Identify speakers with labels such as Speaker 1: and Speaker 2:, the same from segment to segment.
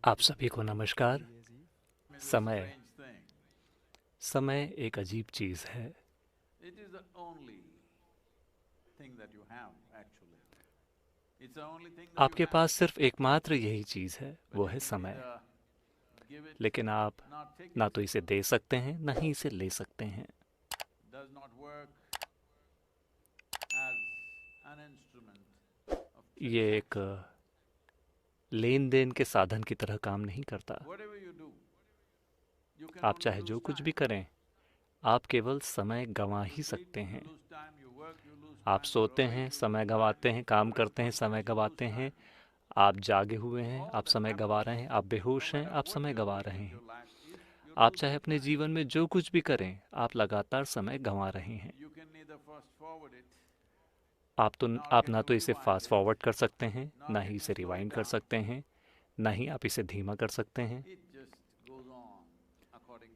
Speaker 1: आप सभी को नमस्कार। समय समय एक अजीब चीज़ है। आपके पास सिर्फ एकमात्र यही चीज़ है, वो है समय। लेकिन आप ना तो इसे दे सकते हैं, ना ही इसे ले सकते हैं। ये एक लेन देन के साधन की तरह काम नहीं करता। आप चाहे जो कुछ भी करें, आप केवल समय गंवा ही सकते हैं। आप सोते हैं, समय गंवाते हैं, काम करते हैं, समय गंवाते हैं। आप जागे हुए हैं, आप समय गंवा रहे हैं। आप बेहोश हैं, आप समय गंवा रहे हैं। आप चाहे अपने जीवन में जो कुछ भी करें, आप लगातार समय गंवा रहे हैं। आप ना तो इसे फास्ट फॉरवर्ड कर सकते हैं, ना ही इसे रिवाइंड कर सकते हैं, ना ही आप इसे धीमा कर सकते हैं।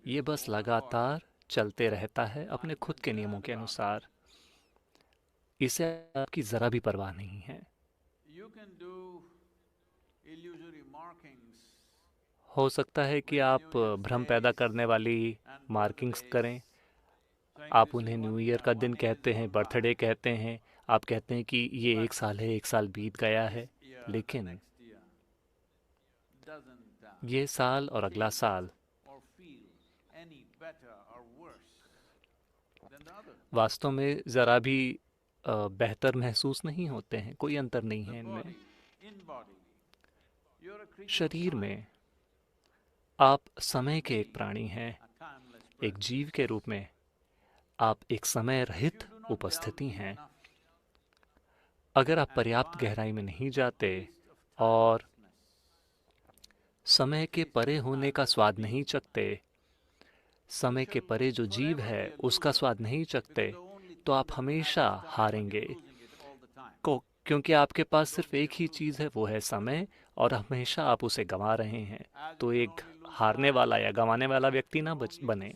Speaker 1: ये बस लगातार चलते रहता है अपने खुद के नियमों के अनुसार। इसे आपकी ज़रा भी परवाह नहीं है। हो सकता है कि आप भ्रम पैदा करने वाली मार्किंग्स करें। आप उन्हें न्यू ईयर का दिन कहते हैं, बर्थडे कहते हैं। आप कहते हैं कि ये एक साल है, एक साल बीत गया है। लेकिन ये साल और अगला साल वास्तव में ज़रा भी बेहतर महसूस नहीं होते हैं। कोई अंतर नहीं है इनमें। शरीर में आप समय के एक प्राणी हैं, एक जीव के रूप में। आप एक समय रहित उपस्थिति हैं। अगर आप पर्याप्त गहराई में नहीं जाते और समय के परे होने का स्वाद नहीं चखते, समय के परे जो जीव है उसका स्वाद नहीं चखते, तो आप हमेशा हारेंगे। क्योंकि आपके पास सिर्फ एक ही चीज़ है, वो है समय, और हमेशा आप उसे गंवा रहे हैं। तो एक हारने वाला या गंवाने वाला व्यक्ति ना बने।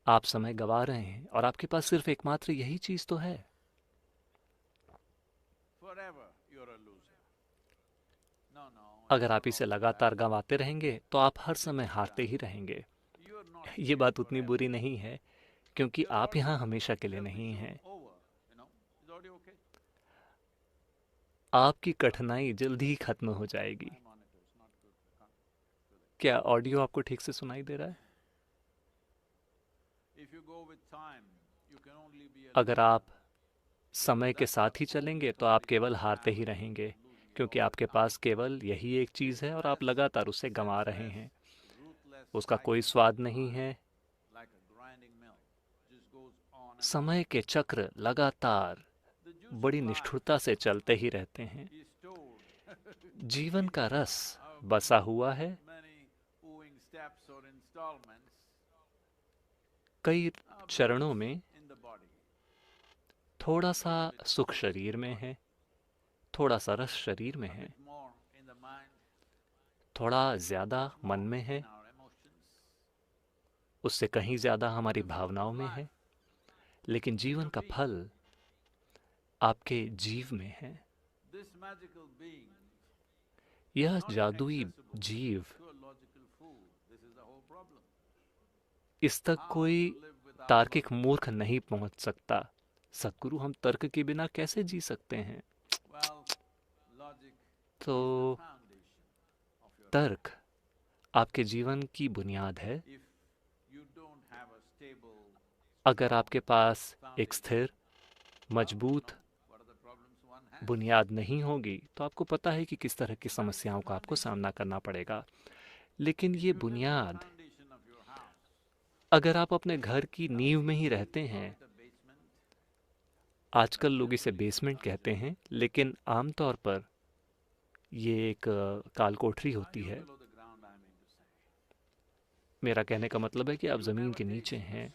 Speaker 1: आप समय गंवा रहे हैं और आपके पास सिर्फ एकमात्र यही चीज़ तो है। अगर आप इसे लगातार गंवाते रहेंगे तो आप हर समय हारते ही रहेंगे। ये बात उतनी बुरी नहीं है, क्योंकि आप यहाँ हमेशा के लिए नहीं हैं। आपकी कठिनाई जल्दी ही खत्म हो जाएगी। क्या ऑडियो आपको ठीक से सुनाई दे रहा है? अगर आप समय के साथ ही चलेंगे तो आप केवल हारते ही रहेंगे, क्योंकि आपके पास केवल यही एक चीज़ है और आप लगातार उसे गंवा रहे हैं। उसका कोई स्वाद नहीं है। समय के चक्र लगातार बड़ी निष्ठुरता से चलते ही रहते हैं। जीवन का रस बसा हुआ है कई चरणों में। थोड़ा सा सुख शरीर में है, थोड़ा सा रस शरीर में है, थोड़ा ज़्यादा मन में है, उससे कहीं ज़्यादा हमारी भावनाओं में है। लेकिन जीवन का फल आपके जीव में है। यह जादुई जीव, इस तक कोई तार्किक मूर्ख नहीं पहुंच सकता। सदगुरु, हम तर्क के बिना कैसे जी सकते हैं? तो तर्क आपके जीवन की बुनियाद है। अगर आपके पास एक स्थिर, मजबूत बुनियाद नहीं होगी तो आपको पता है कि किस तरह की समस्याओं का आपको सामना करना पड़ेगा। लेकिन ये बुनियाद, अगर आप अपने घर की नींव में ही रहते हैं, आजकल लोग इसे बेसमेंट कहते हैं, लेकिन आमतौर पर ये एक काल कोठरी होती है। मेरा कहने का मतलब है कि आप ज़मीन के नीचे हैं।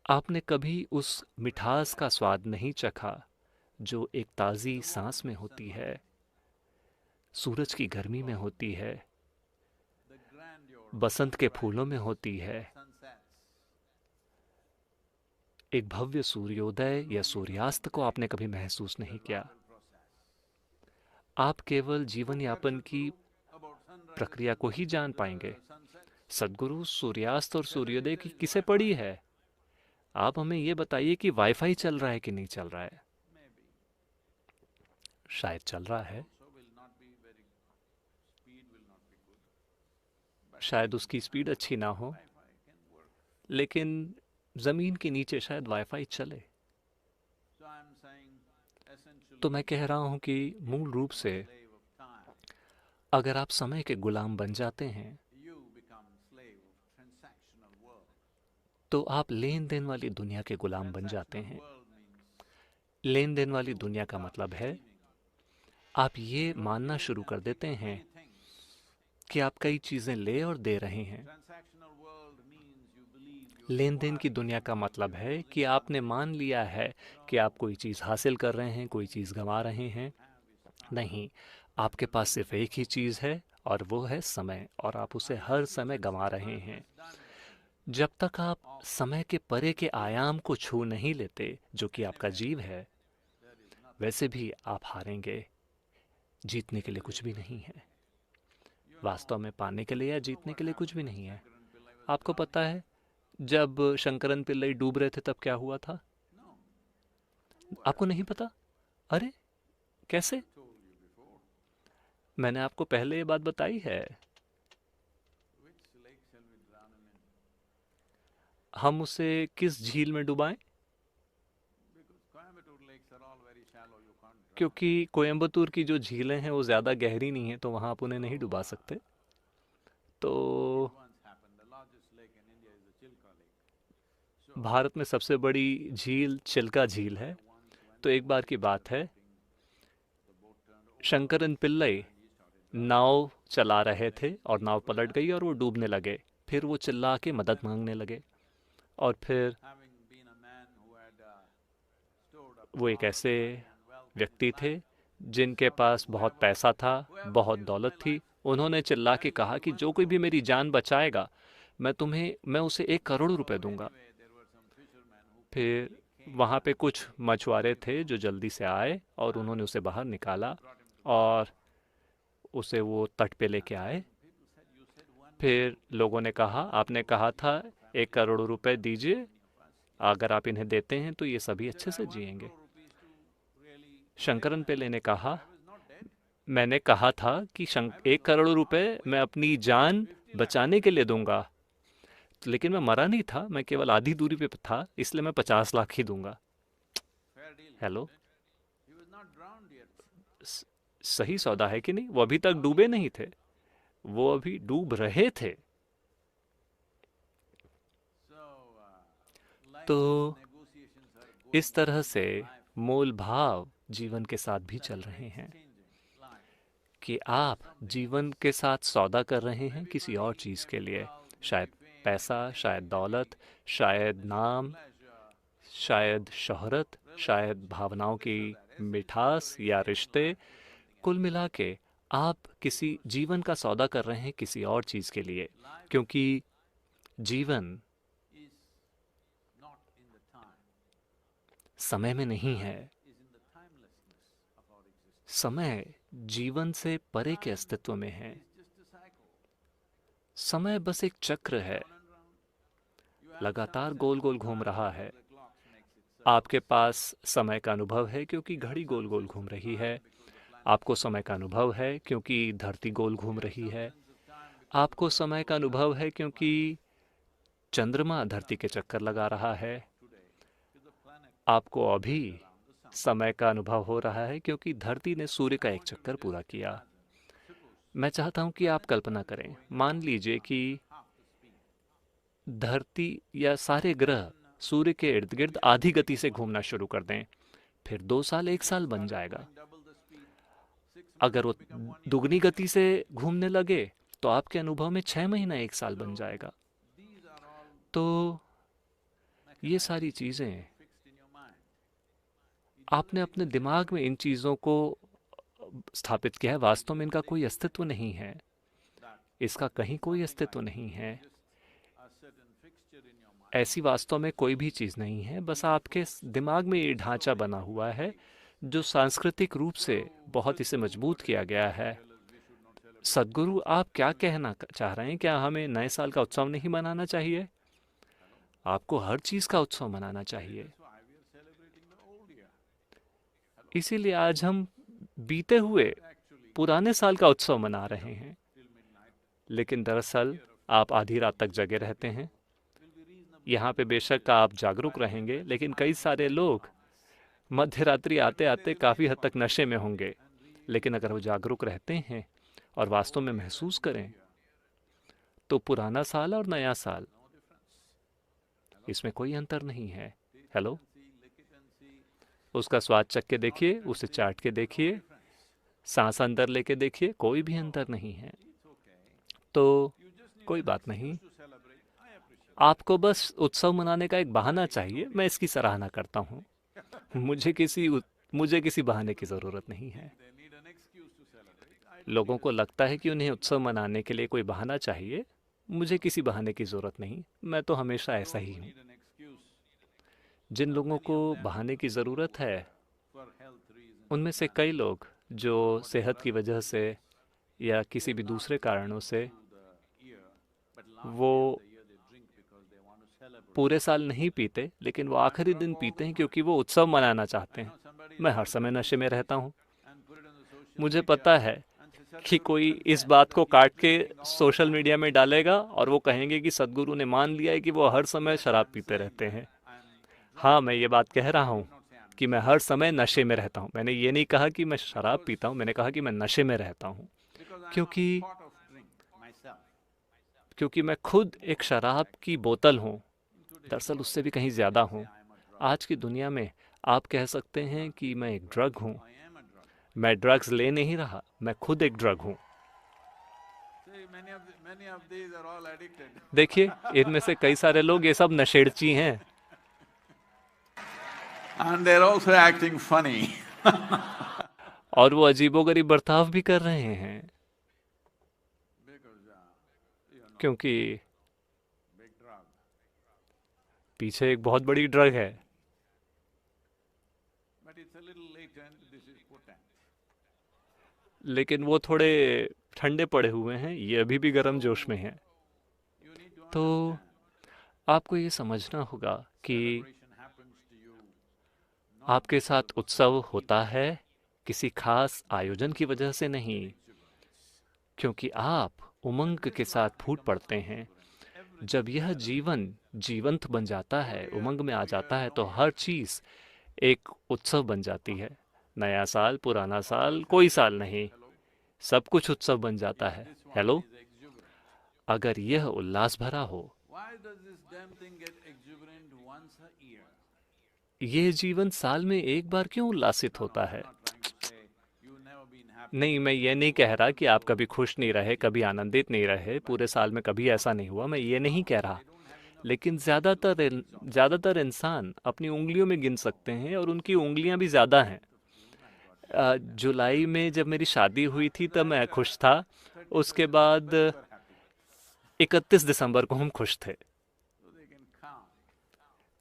Speaker 1: आपने कभी उस मिठास का स्वाद नहीं चखा जो एक ताज़ी सांस में होती है, सूरज की गर्मी में होती है, बसंत के फूलों में होती है, एक भव्य सूर्योदय या सूर्यास्त को आपने कभी महसूस नहीं किया। आप केवल जीवन यापन की प्रक्रिया को ही जान पाएंगे। सद्गुरु सूर्यास्त और सूर्योदय की किसे पड़ी है? आप हमें ये बताइए कि वाईफाई चल रहा है कि नहीं चल रहा है? शायद चल रहा है, शायद उसकी स्पीड अच्छी ना हो, लेकिन ज़मीन के नीचे शायद वाईफाई चले। तो मैं कह रहा हूँ कि मूल रूप से अगर आप समय के गुलाम बन जाते हैं तो आप लेन देन वाली दुनिया के गुलाम बन जाते हैं। लेन देन वाली दुनिया का मतलब है आप ये मानना शुरू कर देते हैं कि आप कई चीज़ें ले और दे रहे हैं। लेन देन की दुनिया का मतलब है कि आपने मान लिया है कि आप कोई चीज़ हासिल कर रहे हैं, कोई चीज़ गंवा रहे हैं। नहीं, आपके पास सिर्फ एक ही चीज़ है और वो है समय, और आप उसे हर समय गंवा रहे हैं। जब तक आप समय के परे के आयाम को छू नहीं लेते, जो कि आपका जीव है, वैसे भी आप हारेंगे। जीतने के लिए कुछ भी नहीं है। वास्तव में पाने के लिए या जीतने के लिए कुछ भी नहीं है। आपको पता है जब शंकरन पिल्लई डूब रहे थे तब क्या हुआ था? आपको नहीं पता? अरे कैसे? मैंने आपको पहले ये बात बताई है। हम उसे किस झील में डुबाएं? क्योंकि कोयम्बतूर की जो झीलें हैं वो ज़्यादा गहरी नहीं है, तो वहाँ आप उन्हें नहीं डुबा सकते। तो भारत में सबसे बड़ी झील चिल्का झील है। तो एक बार की बात है, शंकरन पिल्लई नाव चला रहे थे और नाव पलट गई और वो डूबने लगे। फिर वो चिल्ला के मदद मांगने लगे, और फिर वो एक ऐसे व्यक्ति थे जिनके पास बहुत पैसा था, बहुत दौलत थी। उन्होंने चिल्ला के कहा कि जो कोई भी मेरी जान बचाएगा, मैं उसे 1 करोड़ रुपए दूंगा। फिर वहाँ पे कुछ मछुआरे थे जो जल्दी से आए और उन्होंने उसे बाहर निकाला और उसे वो तट पे लेके आए। फिर लोगों ने कहा, आपने कहा था 1 करोड़ रुपए दीजिए, अगर आप इन्हें देते हैं तो ये सभी अच्छे से जिएंगे। शंकरन पेले ने कहा, मैंने कहा था कि 1 करोड़ रुपए मैं अपनी जान बचाने के लिए दूंगा, लेकिन मैं मरा नहीं था, मैं केवल आधी दूरी पे था, इसलिए मैं 50 लाख ही दूंगा। हेलो, स- सही सौदा है कि नहीं? वो अभी तक डूबे नहीं थे, वो अभी डूब रहे थे। तो इस तरह से मूल भाव जीवन के साथ भी चल रहे हैं कि आप जीवन के साथ सौदा कर रहे हैं किसी और चीज़ के लिए। शायद पैसा, शायद दौलत, शायद नाम, शायद शोहरत, शायद भावनाओं की मिठास या रिश्ते। कुल मिला के आप किसी जीवन का सौदा कर रहे हैं किसी और चीज़ के लिए, क्योंकि जीवन समय में नहीं है। समय जीवन से परे के अस्तित्व में है। समय बस एक चक्र है, लगातार गोल गोल घूम रहा है। आपके पास समय का अनुभव है क्योंकि घड़ी गोल गोल घूम रही है। आपको समय का अनुभव है क्योंकि धरती गोल घूम रही है। आपको समय का अनुभव है क्योंकि चंद्रमा धरती के चक्कर लगा रहा है। आपको अभी समय का अनुभव हो रहा है क्योंकि धरती ने सूर्य का एक चक्कर पूरा किया। मैं चाहता हूं कि आप कल्पना करें, मान लीजिए कि धरती या सारे ग्रह सूर्य के इर्द गिर्द आधी गति से घूमना शुरू कर दें। फिर 2 साल 1 साल बन जाएगा। अगर वो दुगनी गति से घूमने लगे तो आपके अनुभव में 6 महीना 1 साल बन जाएगा। तो ये सारी चीज़ें आपने अपने दिमाग में इन चीज़ों को स्थापित किया है। वास्तव में इनका कोई अस्तित्व नहीं है, इसका कहीं कोई अस्तित्व नहीं है। ऐसी वास्तव में कोई भी चीज़ नहीं है, बस आपके दिमाग में ये ढांचा बना हुआ है जो सांस्कृतिक रूप से बहुत इसे मजबूत किया गया है। सद्गुरु, आप क्या कहना चाह रहे हैं? क्या हमें नए साल का उत्सव नहीं मनाना चाहिए? आपको हर चीज़ का उत्सव मनाना चाहिए। इसीलिए आज हम बीते हुए पुराने साल का उत्सव मना रहे हैं। लेकिन दरअसल आप आधी रात तक जगे रहते हैं। यहाँ पे बेशक आप जागरूक रहेंगे, लेकिन कई सारे लोग मध्य रात्रि आते आते काफ़ी हद तक नशे में होंगे। लेकिन अगर वो जागरूक रहते हैं और वास्तव में महसूस करें, तो पुराना साल और नया साल, इसमें कोई अंतर नहीं है। हेलो, उसका स्वाद चख के देखिए, उसे चाट के देखिए, सांस अंदर लेके देखिए, कोई भी अंतर नहीं है। तो कोई बात नहीं, आपको बस उत्सव मनाने का एक बहाना चाहिए। मैं इसकी सराहना करता हूँ। मुझे किसी बहाने की ज़रूरत नहीं है। लोगों को लगता है कि उन्हें उत्सव मनाने के लिए कोई बहाना चाहिए। मुझे किसी बहाने की ज़रूरत नहीं। मैं तो हमेशा ऐसा ही हूँ। जिन लोगों को बहाने की ज़रूरत है, उनमें से कई लोग जो सेहत की वजह से या किसी भी दूसरे कारणों से वो पूरे साल नहीं पीते, लेकिन वो आखिरी दिन पीते हैं क्योंकि वो उत्सव मनाना चाहते हैं। मैं हर समय नशे में रहता हूँ। मुझे पता है कि कोई इस बात को काट के सोशल मीडिया में डालेगा और वो कहेंगे कि सद्गुरु ने मान लिया है कि वो हर समय शराब पीते रहते हैं। हाँ, मैं ये बात कह रहा हूँ कि मैं हर समय नशे में रहता हूँ। मैंने ये नहीं कहा कि मैं शराब पीता हूँ, मैंने कहा कि मैं नशे में रहता हूँ। क्योंकि क्योंकि मैं खुद एक शराब की बोतल हूँ। दरअसल उससे भी कहीं ज़्यादा हूँ। आज की दुनिया में आप कह सकते हैं कि मैं एक ड्रग हूँ। मैं ड्रग्स ले नहीं रहा, मैं खुद एक ड्रग हूँ। देखिए, इनमें से कई सारे लोग ये सब नशेड़ची हैं।
Speaker 2: And they're also acting funny.
Speaker 1: और वो अजीबोगरीब बर्ताव भी कर रहे हैं। क्योंकि पीछे एक बहुत बड़ी ड्रग है। लेकिन वो थोड़े ठंडे पड़े हुए हैं, ये अभी भी गर्म जोश में हैं। तो आपको ये समझना होगा कि आपके साथ उत्सव होता है किसी खास आयोजन की वजह से नहीं, क्योंकि आप उमंग के साथ फूट पड़ते हैं। जब यह जीवन जीवंत बन जाता है, उमंग में आ जाता है, तो हर चीज़ एक उत्सव बन जाती है। नया साल, पुराना साल, कोई साल नहीं, सब कुछ उत्सव बन जाता है। हेलो, अगर यह उल्लास भरा हो, यह जीवन साल में एक बार क्यों उल्लासित होता है? नहीं, मैं ये नहीं कह रहा कि आप कभी खुश नहीं रहे, कभी आनंदित नहीं रहे, पूरे साल में कभी ऐसा नहीं हुआ, मैं ये नहीं कह रहा। लेकिन ज़्यादातर इंसान अपनी उंगलियों में गिन सकते हैं, और उनकी उंगलियां भी ज़्यादा हैं। जुलाई में जब मेरी शादी हुई थी तब मैं खुश था। उसके बाद 31 दिसंबर को हम खुश थे।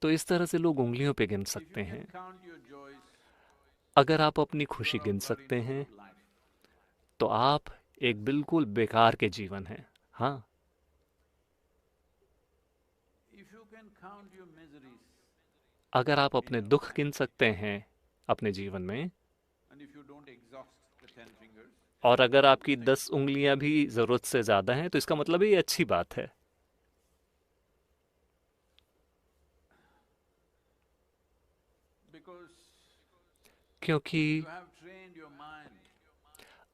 Speaker 1: तो इस तरह से लोग उंगलियों पे गिन सकते हैं। अगर आप अपनी खुशी गिन सकते हैं, तो आप एक बिल्कुल बेकार के जीवन हैं। हाँ, अगर आप अपने दुख गिन सकते हैं अपने जीवन में, और अगर आपकी 10 उंगलियां भी ज़रूरत से ज़्यादा हैं, तो इसका मतलब ये अच्छी बात है। क्योंकि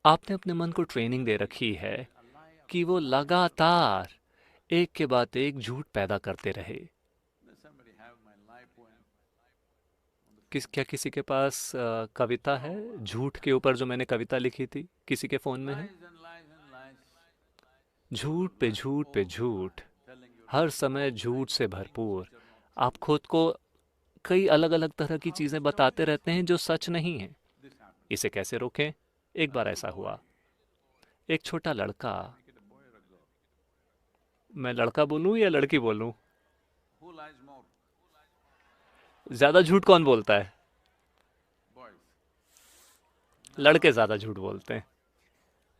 Speaker 1: आपने अपने मन को ट्रेनिंग दे रखी है कि वो लगातार एक के बाद एक झूठ पैदा करते रहे। क्या किसी के पास कविता है झूठ के ऊपर, जो मैंने कविता लिखी थी? किसी के फ़ोन में है? झूठ पे झूठ पे झूठ, हर समय झूठ से भरपूर। आप खुद को कई अलग अलग तरह की चीज़ें बताते रहते हैं जो सच नहीं है। इसे कैसे रोकें? एक बार ऐसा हुआ, एक छोटा लड़का, मैं लड़का बोलूं या लड़की बोलूं? ज़्यादा झूठ कौन बोलता है? लड़के ज़्यादा झूठ बोलते हैं।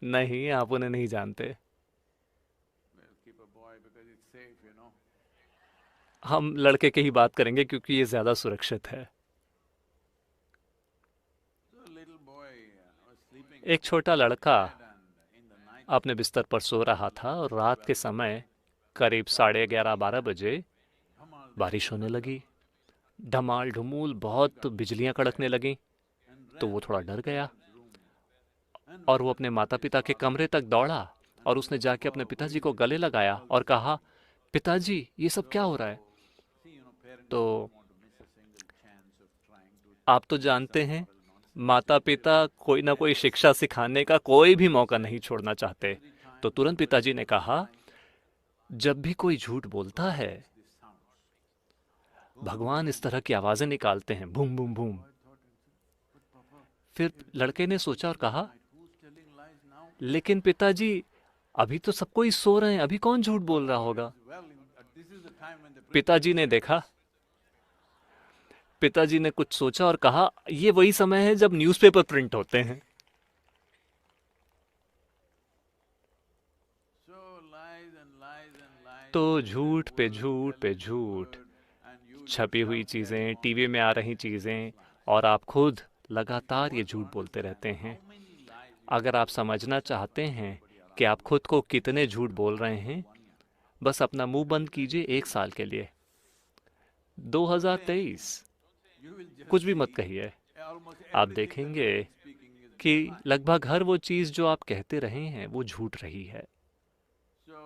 Speaker 1: नहीं, आप उन्हें नहीं जानते।
Speaker 2: We'll keep a boy because it's safe, you know.
Speaker 1: हम लड़के की ही बात करेंगे क्योंकि ये ज़्यादा सुरक्षित है।
Speaker 2: So a little boy was sleeping
Speaker 1: एक छोटा
Speaker 2: in his
Speaker 1: लड़का
Speaker 2: bed and in the night
Speaker 1: अपने बिस्तर पर सो रहा था और रात के समय करीब 11:30-12 बजे
Speaker 2: Hamal there
Speaker 1: बारिश होने लगी। धमाल ढुमूल बहुत बिजलियां कड़कने लगीं।
Speaker 2: and
Speaker 1: तो
Speaker 2: ran
Speaker 1: वो
Speaker 2: to
Speaker 1: थोड़ा
Speaker 2: his
Speaker 1: डर गया
Speaker 2: parents' room and
Speaker 1: और वो
Speaker 2: went to
Speaker 1: अपने
Speaker 2: talk
Speaker 1: माता
Speaker 2: to his
Speaker 1: पिता के
Speaker 2: father.
Speaker 1: कमरे तक दौड़ा और उसने जाके अपने पिताजी को गले लगाया और कहा, पिताजी ये सब क्या हो रहा है?
Speaker 2: See, you know, parents
Speaker 1: तो
Speaker 2: don't want to miss a single chance of trying to
Speaker 1: आप तो
Speaker 2: teach
Speaker 1: जानते
Speaker 2: some
Speaker 1: हैं,
Speaker 2: moral nonsense.
Speaker 1: माता पिता कोई ना कोई शिक्षा सिखाने का कोई भी मौका नहीं छोड़ना चाहते।
Speaker 2: Every
Speaker 1: तो
Speaker 2: time
Speaker 1: तुरंत
Speaker 2: somebody
Speaker 1: पिताजी ने
Speaker 2: tells a
Speaker 1: कहा,
Speaker 2: lie,
Speaker 1: जब भी कोई झूठ बोलता
Speaker 2: God
Speaker 1: है,
Speaker 2: makes these sounds.
Speaker 1: भगवान इस तरह की आवाजें निकालते हैं, boom boom boom.
Speaker 2: Boy thought himself, but Papa,
Speaker 1: फिर
Speaker 2: if
Speaker 1: लड़के ने
Speaker 2: it's
Speaker 1: सोचा और
Speaker 2: middle of the
Speaker 1: कहा,
Speaker 2: night, who's telling lies now?
Speaker 1: लेकिन पिताजी अभी तो सब कोई सो रहे हैं, अभी कौन झूठ बोल रहा होगा?
Speaker 2: Well, this is the time when the
Speaker 1: पिताजी ने देखा, पिताजी ने कुछ सोचा और कहा, ये वही समय है जब न्यूज़पेपर प्रिंट होते हैं।
Speaker 2: so lies and lies and lies.
Speaker 1: तो
Speaker 2: you tell
Speaker 1: झूठ पे
Speaker 2: word,
Speaker 1: झूठ
Speaker 2: tell
Speaker 1: पे
Speaker 2: another
Speaker 1: झूठ,
Speaker 2: word, and you
Speaker 1: छपी हुई
Speaker 2: yourself
Speaker 1: चीजें,
Speaker 2: carry on
Speaker 1: टीवी में आ रही
Speaker 2: believing
Speaker 1: चीजें,
Speaker 2: those lies.
Speaker 1: और आप खुद
Speaker 2: If you
Speaker 1: लगातार ये
Speaker 2: want to
Speaker 1: झूठ बोलते
Speaker 2: understand
Speaker 1: रहते हैं।
Speaker 2: how many lies you
Speaker 1: अगर आप
Speaker 2: tell
Speaker 1: समझना
Speaker 2: yourself
Speaker 1: चाहते
Speaker 2: and
Speaker 1: हैं
Speaker 2: everybody
Speaker 1: कि
Speaker 2: around
Speaker 1: आप खुद को कितने झूठ बोल रहे
Speaker 2: you
Speaker 1: हैं,
Speaker 2: for 1 year,
Speaker 1: बस अपना मुंह बंद कीजिए 1 साल के लिए।
Speaker 2: don't say
Speaker 1: 2023,
Speaker 2: anything. You will just
Speaker 1: कुछ भी मत
Speaker 2: see
Speaker 1: कहिए।
Speaker 2: almost
Speaker 1: आप
Speaker 2: everything that
Speaker 1: देखेंगे
Speaker 2: you've been speaking is
Speaker 1: कि
Speaker 2: a lie.
Speaker 1: लगभग हर वो चीज़ जो आप कहते रहे हैं वो झूठ रही है।
Speaker 2: So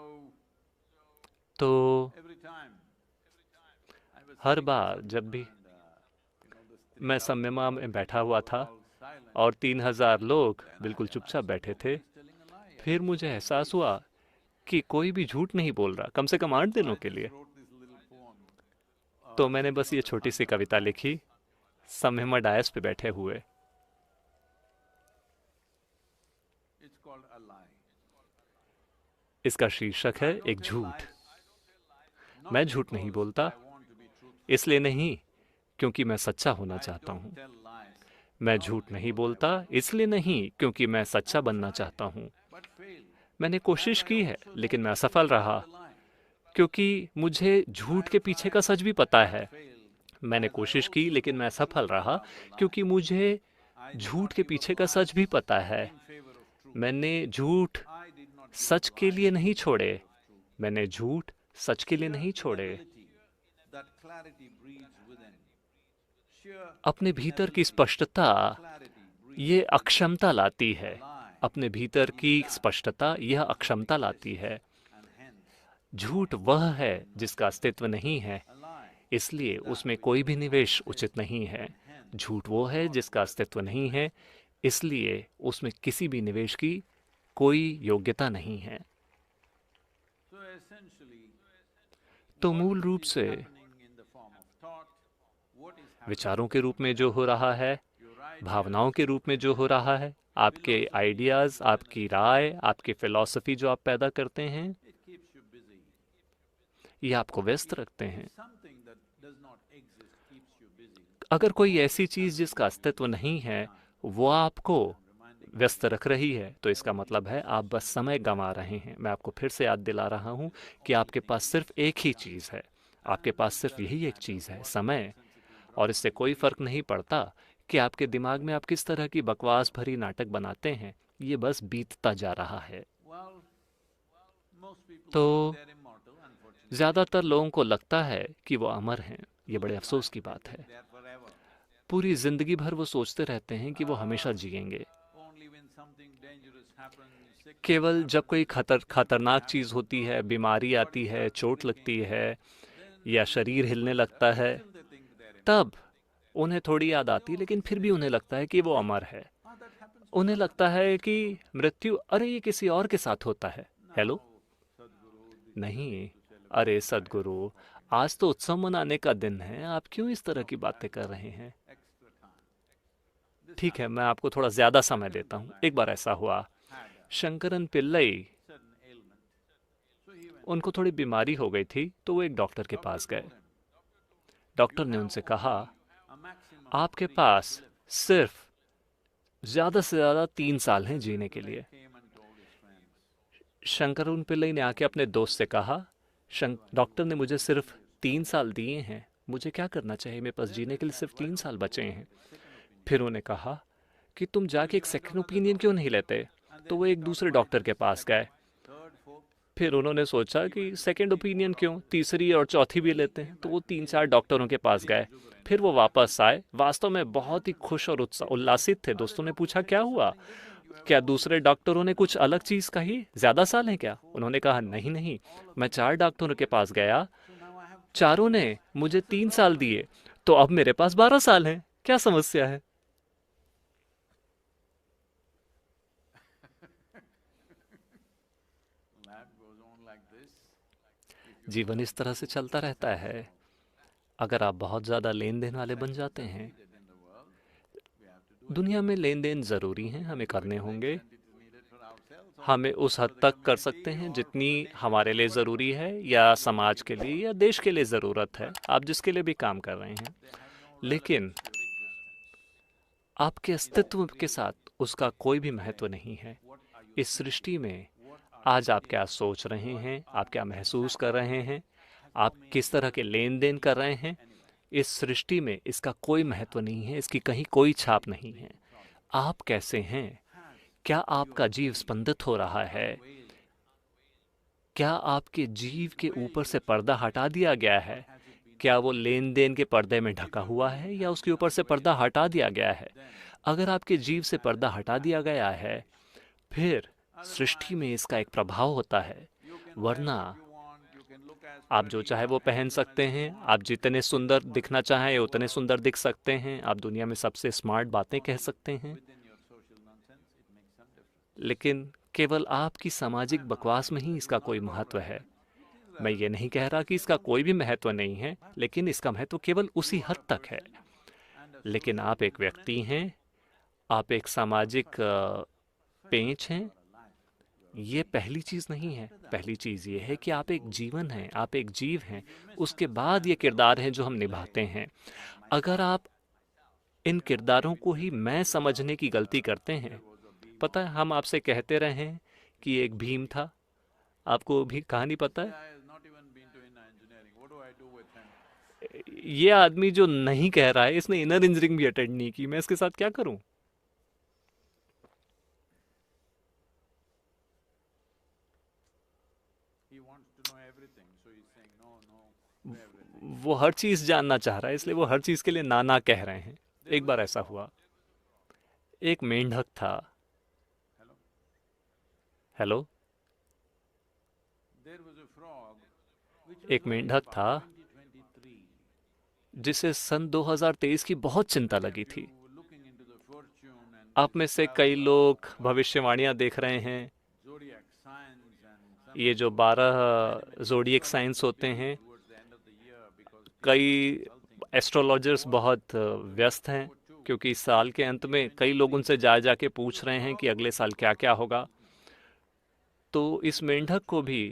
Speaker 1: तो
Speaker 2: every time I was
Speaker 1: her
Speaker 2: sitting in
Speaker 1: bar
Speaker 2: Satyam
Speaker 1: जब भी
Speaker 2: and those
Speaker 1: मैं
Speaker 2: 3,000
Speaker 1: सम्यमा में
Speaker 2: people
Speaker 1: बैठा हुआ
Speaker 2: were
Speaker 1: था
Speaker 2: all silent,
Speaker 1: और 3000 लोग
Speaker 2: then
Speaker 1: बिल्कुल
Speaker 2: I
Speaker 1: चुपचाप
Speaker 2: said,
Speaker 1: बैठे थे,
Speaker 2: nobody is telling a lie.
Speaker 1: फिर
Speaker 2: It's
Speaker 1: मुझे
Speaker 2: 8
Speaker 1: एहसास
Speaker 2: days.
Speaker 1: हुआ कि कोई भी झूठ नहीं बोल रहा, कम से कम 8
Speaker 2: So
Speaker 1: दिनों
Speaker 2: I
Speaker 1: के
Speaker 2: just
Speaker 1: लिए।
Speaker 2: wrote this little poem
Speaker 1: तो मैंने
Speaker 2: sitting
Speaker 1: बस
Speaker 2: on
Speaker 1: ये
Speaker 2: the
Speaker 1: छोटी सी
Speaker 2: Satyam
Speaker 1: कविता
Speaker 2: dais.
Speaker 1: लिखी, सम्यमा डायस पे बैठे हुए।
Speaker 2: It's called a lie.
Speaker 1: इसका शीर्षक है
Speaker 2: I don't
Speaker 1: एक
Speaker 2: tell
Speaker 1: झूठ।
Speaker 2: lies, not
Speaker 1: मैं झूठ नहीं
Speaker 2: because
Speaker 1: बोलता,
Speaker 2: I want to be truthful.
Speaker 1: इसलिए नहीं क्योंकि मैं सच्चा होना
Speaker 2: I
Speaker 1: चाहता
Speaker 2: don't
Speaker 1: हूँ।
Speaker 2: tell lies,
Speaker 1: मैं
Speaker 2: not
Speaker 1: झूठ नहीं
Speaker 2: because I
Speaker 1: बोलता,
Speaker 2: want to be
Speaker 1: इसलिए नहीं क्योंकि मैं सच्चा
Speaker 2: I've
Speaker 1: बनना
Speaker 2: tried,
Speaker 1: चाहता हूँ।
Speaker 2: but failed.
Speaker 1: मैंने
Speaker 2: As
Speaker 1: कोशिश
Speaker 2: I
Speaker 1: की है,
Speaker 2: also
Speaker 1: लेकिन
Speaker 2: know
Speaker 1: मैं
Speaker 2: the
Speaker 1: असफल
Speaker 2: truth
Speaker 1: रहा,
Speaker 2: behind the lie.
Speaker 1: क्योंकि मुझे झूठ के
Speaker 2: I've
Speaker 1: पीछे का
Speaker 2: tried,
Speaker 1: सच भी पता
Speaker 2: but
Speaker 1: है।
Speaker 2: failed.
Speaker 1: मैंने
Speaker 2: As I
Speaker 1: कोशिश की,
Speaker 2: also
Speaker 1: लेकिन
Speaker 2: know
Speaker 1: मैं
Speaker 2: the
Speaker 1: असफल
Speaker 2: truth
Speaker 1: रहा,
Speaker 2: above the lie.
Speaker 1: क्योंकि मुझे
Speaker 2: I did
Speaker 1: झूठ
Speaker 2: not
Speaker 1: के
Speaker 2: give up
Speaker 1: पीछे का सच
Speaker 2: lies
Speaker 1: भी पता है।
Speaker 2: in favor of truth.
Speaker 1: मैंने झूठ
Speaker 2: I did not give
Speaker 1: such
Speaker 2: up
Speaker 1: के
Speaker 2: lies
Speaker 1: लिए
Speaker 2: in
Speaker 1: नहीं छोड़े,
Speaker 2: favor of truth.
Speaker 1: मैंने झूठ सच के लिए
Speaker 2: Sheer
Speaker 1: नहीं छोड़े।
Speaker 2: inability that clarity breeds within. Sheer
Speaker 1: अपने भीतर की
Speaker 2: inability
Speaker 1: स्पष्टता
Speaker 2: that clarity breeds
Speaker 1: ये
Speaker 2: within.
Speaker 1: अक्षमता लाती
Speaker 2: A
Speaker 1: है।
Speaker 2: lie
Speaker 1: अपने भीतर
Speaker 2: is
Speaker 1: की
Speaker 2: that
Speaker 1: स्पष्टता यह
Speaker 2: which does not
Speaker 1: अक्षमता लाती
Speaker 2: exist,
Speaker 1: है।
Speaker 2: and hence
Speaker 1: झूठ
Speaker 2: no
Speaker 1: वह है
Speaker 2: investment in
Speaker 1: जिसका
Speaker 2: knowledge.
Speaker 1: अस्तित्व नहीं है,
Speaker 2: A lie
Speaker 1: इसलिए
Speaker 2: is that
Speaker 1: उसमें
Speaker 2: which
Speaker 1: कोई
Speaker 2: does
Speaker 1: भी
Speaker 2: not
Speaker 1: निवेश
Speaker 2: exist,
Speaker 1: उचित नहीं है।
Speaker 2: and hence
Speaker 1: झूठ वो है
Speaker 2: not
Speaker 1: जिसका
Speaker 2: worth
Speaker 1: अस्तित्व नहीं है,
Speaker 2: investment.
Speaker 1: इसलिए उसमें किसी भी निवेश की कोई योग्यता नहीं है।
Speaker 2: So essentially,
Speaker 1: तो
Speaker 2: what
Speaker 1: मूल रूप
Speaker 2: is
Speaker 1: से
Speaker 2: happening in the form of thought, what is happening
Speaker 1: विचारों
Speaker 2: in
Speaker 1: के
Speaker 2: the
Speaker 1: रूप
Speaker 2: form
Speaker 1: में
Speaker 2: of
Speaker 1: जो हो
Speaker 2: action,
Speaker 1: रहा है,
Speaker 2: your ideas,
Speaker 1: भावनाओं के रूप में जो हो रहा है, आपके
Speaker 2: philosophy
Speaker 1: आइडियाज़,
Speaker 2: that you
Speaker 1: आपकी
Speaker 2: generate,
Speaker 1: राय, आपकी फ़िलॉसफी जो आप पैदा करते हैं,
Speaker 2: it keeps you busy.
Speaker 1: ये आपको व्यस्त रखते
Speaker 2: If
Speaker 1: हैं।
Speaker 2: something that does not exist keeps you busy,
Speaker 1: अगर कोई
Speaker 2: what
Speaker 1: ऐसी
Speaker 2: is
Speaker 1: चीज़
Speaker 2: happening
Speaker 1: जिसका
Speaker 2: in
Speaker 1: अस्तित्व
Speaker 2: this
Speaker 1: नहीं
Speaker 2: space
Speaker 1: है
Speaker 2: of time?
Speaker 1: वो आपको
Speaker 2: I'm reminding you
Speaker 1: व्यस्त
Speaker 2: again,
Speaker 1: रख रही है, तो इसका
Speaker 2: only
Speaker 1: मतलब है आप बस
Speaker 2: possession
Speaker 1: समय
Speaker 2: is
Speaker 1: गंवा
Speaker 2: everything.
Speaker 1: रहे हैं। मैं आपको फिर से याद दिला रहा हूँ
Speaker 2: It's the
Speaker 1: कि
Speaker 2: only
Speaker 1: आपके
Speaker 2: thing
Speaker 1: पास
Speaker 2: you
Speaker 1: सिर्फ
Speaker 2: get
Speaker 1: एक ही
Speaker 2: done.
Speaker 1: चीज़ है, आपके
Speaker 2: And
Speaker 1: पास
Speaker 2: it
Speaker 1: सिर्फ
Speaker 2: doesn't
Speaker 1: यही एक
Speaker 2: matter
Speaker 1: चीज़ है,
Speaker 2: what
Speaker 1: समय।
Speaker 2: nonsensical
Speaker 1: और
Speaker 2: drama
Speaker 1: इससे
Speaker 2: you
Speaker 1: कोई
Speaker 2: play.
Speaker 1: फ़र्क नहीं पड़ता कि आपके दिमाग में आप किस तरह की बकवास भरी नाटक बनाते हैं, ये बस बीतता जा रहा है।
Speaker 2: Well, most people
Speaker 1: तो
Speaker 2: think they're immortal, unfortunately.
Speaker 1: ज़्यादातर लोगों को लगता है कि वो अमर हैं। ये बड़े
Speaker 2: Whose
Speaker 1: अफसोस
Speaker 2: life
Speaker 1: की
Speaker 2: they
Speaker 1: बात
Speaker 2: think
Speaker 1: है।
Speaker 2: they're forever.
Speaker 1: पूरी ज़िंदगी भर वो सोचते रहते हैं कि वो हमेशा
Speaker 2: Uh,
Speaker 1: जिएंगे।
Speaker 2: only when something dangerous happens, sickness
Speaker 1: केवल जब कोई
Speaker 2: happens, disease
Speaker 1: खतरनाक चीज़
Speaker 2: happens,
Speaker 1: होती
Speaker 2: or
Speaker 1: है, बीमारी
Speaker 2: body
Speaker 1: आती है,
Speaker 2: starts
Speaker 1: चोट
Speaker 2: clicking,
Speaker 1: लगती है
Speaker 2: then
Speaker 1: या
Speaker 2: they
Speaker 1: शरीर हिलने
Speaker 2: wonder,
Speaker 1: लगता
Speaker 2: but
Speaker 1: है,
Speaker 2: still they think they're
Speaker 1: तब
Speaker 2: immortal.
Speaker 1: उन्हें थोड़ी याद
Speaker 2: They
Speaker 1: आती है,
Speaker 2: won't
Speaker 1: लेकिन फिर भी
Speaker 2: consider
Speaker 1: उन्हें
Speaker 2: it.
Speaker 1: लगता है कि वो
Speaker 2: They
Speaker 1: अमर
Speaker 2: think,
Speaker 1: है।
Speaker 2: that happens to
Speaker 1: उन्हें
Speaker 2: someone
Speaker 1: लगता
Speaker 2: else.
Speaker 1: है कि मृत्यु, अरे ये किसी और के साथ होता है। Hello,
Speaker 2: Now, Sadhguru, this is the
Speaker 1: नहीं,
Speaker 2: day to celebrate
Speaker 1: अरे
Speaker 2: the triumph
Speaker 1: Sadhguru,
Speaker 2: of happiness.
Speaker 1: आज तो उत्सव मनाने का दिन है, आप क्यों इस तरह
Speaker 2: So
Speaker 1: की बातें
Speaker 2: I've
Speaker 1: कर
Speaker 2: got
Speaker 1: रहे हैं?
Speaker 2: extra time. This
Speaker 1: ठीक है,
Speaker 2: time,
Speaker 1: मैं आपको थोड़ा ज़्यादा समय
Speaker 2: Shankaran
Speaker 1: देता हूँ।
Speaker 2: Pillai
Speaker 1: एक बार ऐसा हुआ,
Speaker 2: had a
Speaker 1: Shankaran Pillai,
Speaker 2: certain ailment. So he went
Speaker 1: उनको
Speaker 2: to
Speaker 1: थोड़ी बीमारी हो गई थी, तो वो एक डॉक्टर के
Speaker 2: doctor
Speaker 1: पास गए।
Speaker 2: told him,
Speaker 1: डॉक्टर
Speaker 2: you
Speaker 1: ने
Speaker 2: have
Speaker 1: उनसे कहा,
Speaker 2: only a maximum of
Speaker 1: आपके
Speaker 2: 3 years
Speaker 1: पास
Speaker 2: to live.
Speaker 1: सिर्फ ज़्यादा से ज़्यादा 3 साल हैं जीने के लिए।
Speaker 2: came and told his friends,
Speaker 1: Shankaran Pillai ने आके अपने दोस्त से कहा, डॉक्टर ने मुझे सिर्फ 3 साल दिए हैं, मुझे क्या करना चाहिए, मेरे पास जीने के लिए सिर्फ 3 साल बचे हैं। फिर उन्होंने कहा कि तुम जाके एक सेकंड ओपिनियन क्यों नहीं लेते। तो वो एक दूसरे डॉक्टर के पास गए।
Speaker 2: third, fourth,
Speaker 1: फिर उन्होंने सोचा कि सेकंड ओपिनियन क्यों, तीसरी और चौथी भी लेते हैं। तो वो 3-4 डॉक्टरों के पास गए। फिर वो वापस आए, वास्तव में बहुत ही खुश और उल्लासित थे। दोस्तों ने पूछा क्या हुआ, क्या दूसरे डॉक्टरों ने कुछ अलग चीज़ कही, ज़्यादा साल हैं क्या। उन्होंने कहा नहीं नहीं, मैं 4 डॉक्टरों के पास गया,
Speaker 2: so now I have 12.
Speaker 1: चारों ने मुझे 3 साल दिए, तो अब मेरे पास 12 साल हैं, क्या समस्या है।
Speaker 2: Life goes on like this. If you
Speaker 1: जीवन इस तरह से चलता रहता है। अगर आप बहुत ज़्यादा लेन देन वाले बन जाते हैं।
Speaker 2: needed in the world, we have to do it.
Speaker 1: दुनिया में लेन देन ज़रूरी हैं, हमें करने होंगे।
Speaker 2: And it is needed for ourselves or
Speaker 1: हमें उस हद
Speaker 2: for the
Speaker 1: तक कर सकते
Speaker 2: community
Speaker 1: हैं
Speaker 2: or
Speaker 1: जितनी
Speaker 2: for the nation.
Speaker 1: हमारे लिए ज़रूरी है, या समाज के लिए या देश के लिए ज़रूरत है, आप जिसके लिए भी काम कर रहे हैं।
Speaker 2: They have no
Speaker 1: लेकिन
Speaker 2: relevance to your existence.
Speaker 1: आपके अस्तित्व के साथ उसका कोई भी महत्व नहीं है।
Speaker 2: What are you
Speaker 1: इस सृष्टि में
Speaker 2: What are
Speaker 1: आज आप क्या सोच रहे हैं, आप क्या महसूस कर रहे हैं, आप किस तरह के लेन देन कर रहे हैं, इस सृष्टि में इसका कोई महत्व नहीं है, इसकी कहीं कोई छाप नहीं है। आप कैसे हैं, क्या आपका जीव स्पंदित हो रहा है, क्या आपके जीव के ऊपर से पर्दा हटा दिया गया है, क्या वो लेन देन के पर्दे में ढका हुआ है या उसके ऊपर से पर्दा हटा दिया गया है। अगर आपके जीव से पर्दा हटा दिया गया है, फिर सृष्टि में इसका एक प्रभाव होता है। वरना आप जो चाहे वो पहन सकते हैं, आप जितने सुंदर दिखना चाहें उतने सुंदर दिख सकते हैं, आप दुनिया में सबसे स्मार्ट बातें कह सकते हैं, लेकिन केवल आपकी सामाजिक बकवास में ही इसका कोई महत्व है। मैं ये नहीं कह रहा कि इसका कोई भी महत्व नहीं है, लेकिन इसका महत्व केवल उसी हद तक है। लेकिन आप एक व्यक्ति हैं, आप एक सामाजिक पेंच हैं। ये पहली चीज़ नहीं है। पहली चीज़ ये है कि आप एक जीवन हैं, आप एक जीव हैं। उसके बाद ये किरदार हैं जो हम निभाते हैं। अगर आप इन किरदारों को ही मैं समझने की गलती करते हैं, पता है हम आपसे कहते रहे हैं कि एक भीम था, आपको भी कहानी पता है। ये आदमी जो नहीं कह रहा है, इसने इनर इंजीनियरिंग भी अटेंड नहीं की, मैं इसके साथ क्या करूं। वो हर चीज़ जानना चाह रहा है, इसलिए वो हर चीज़ के लिए ना ना कह रहे हैं। एक बार ऐसा हुआ, एक मेंढक था। हेलो। एक मेंढक था जिसे सन 2023 की बहुत चिंता लगी थी। आप में से कई लोग भविष्यवाणियां देख रहे हैं। ये जो 12 ज़ोडिएक साइंस होते हैं, कई एस्ट्रोलॉजर्स बहुत व्यस्त हैं, क्योंकि इस साल के अंत में कई लोग उनसे जा जाके पूछ रहे हैं कि अगले साल क्या क्या होगा। तो इस मेंढक को भी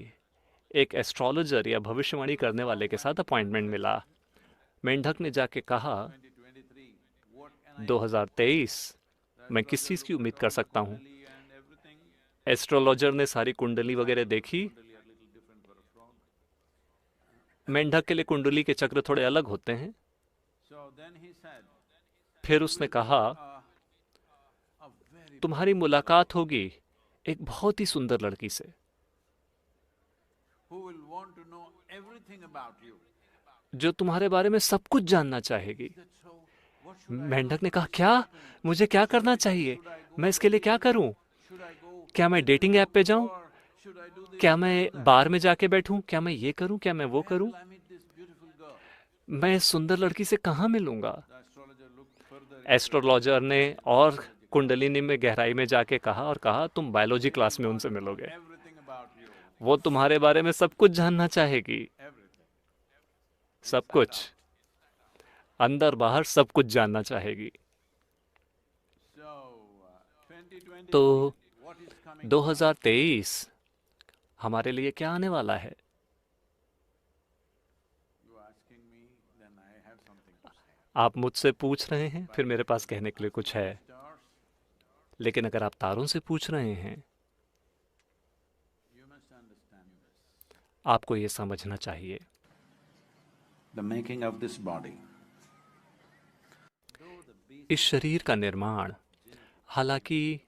Speaker 1: एक एस्ट्रोलॉजर या भविष्यवाणी करने वाले के साथ अपॉइंटमेंट मिला। मेंढक ने जाके कहा, 2023 मैं किस चीज़ की उम्मीद कर सकता हूँ। एस्ट्रोलॉजर ने सारी कुंडली वगैरह देखी। मेंढक के लिए कुंडली के चक्र थोड़े अलग होते हैं। फिर उसने कहा, तुम्हारी मुलाकात होगी एक बहुत ही सुंदर लड़की से, जो तुम्हारे बारे में सब कुछ जानना चाहेगी। मेंढक ने कहा, क्या, मुझे क्या करना चाहिए, मैं इसके लिए क्या करूं। क्या मैं डेटिंग ऐप पे जाऊं, क्या मैं बार में जाके बैठूं, क्या मैं ये करूं, क्या मैं वो करूं, मैं इस सुंदर लड़की से कहाँ मिलूंगा। एस्ट्रोलॉजर ने और कुंडलिनी में गहराई में जाके कहा और कहा, तुम बायोलॉजी क्लास में उनसे मिलोगे, वो तुम्हारे बारे में सब कुछ जानना चाहेगी। सब कुछ, अंदर बाहर सब कुछ जानना चाहेगी। तो 2023 हमारे लिए क्या आने वाला है। आप मुझसे पूछ रहे हैं, फिर मेरे पास कहने के लिए कुछ है। लेकिन अगर आप तारों से पूछ रहे हैं,
Speaker 2: You must understand this.
Speaker 1: आपको ये समझना चाहिए,
Speaker 2: The making of this body.
Speaker 1: इस शरीर का निर्माण, हालांकि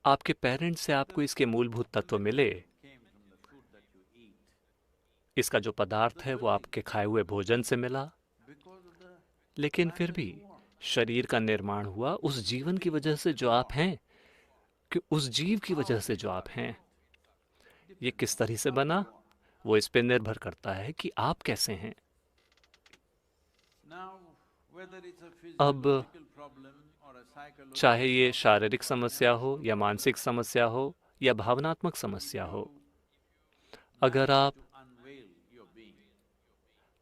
Speaker 1: आपके पेरेंट्स से आपको इसके मूलभूत तत्व मिले,
Speaker 2: Came from the food that you eat.
Speaker 1: इसका जो पदार्थ है वो आपके खाए हुए भोजन से मिला,
Speaker 2: Because of the
Speaker 1: लेकिन फिर भी शरीर का निर्माण हुआ उस जीवन की वजह से जो आप हैं, कि उस जीव की वजह से जो आप हैं। ये किस तरह से बना, वो इस पे निर्भर करता है कि आप कैसे हैं।
Speaker 2: now, whether it's a
Speaker 1: अब
Speaker 2: physiological problem or a psychological
Speaker 1: चाहे ये शारीरिक समस्या हो या मानसिक समस्या हो या भावनात्मक समस्या हो, अगर आप
Speaker 2: to unveil your being,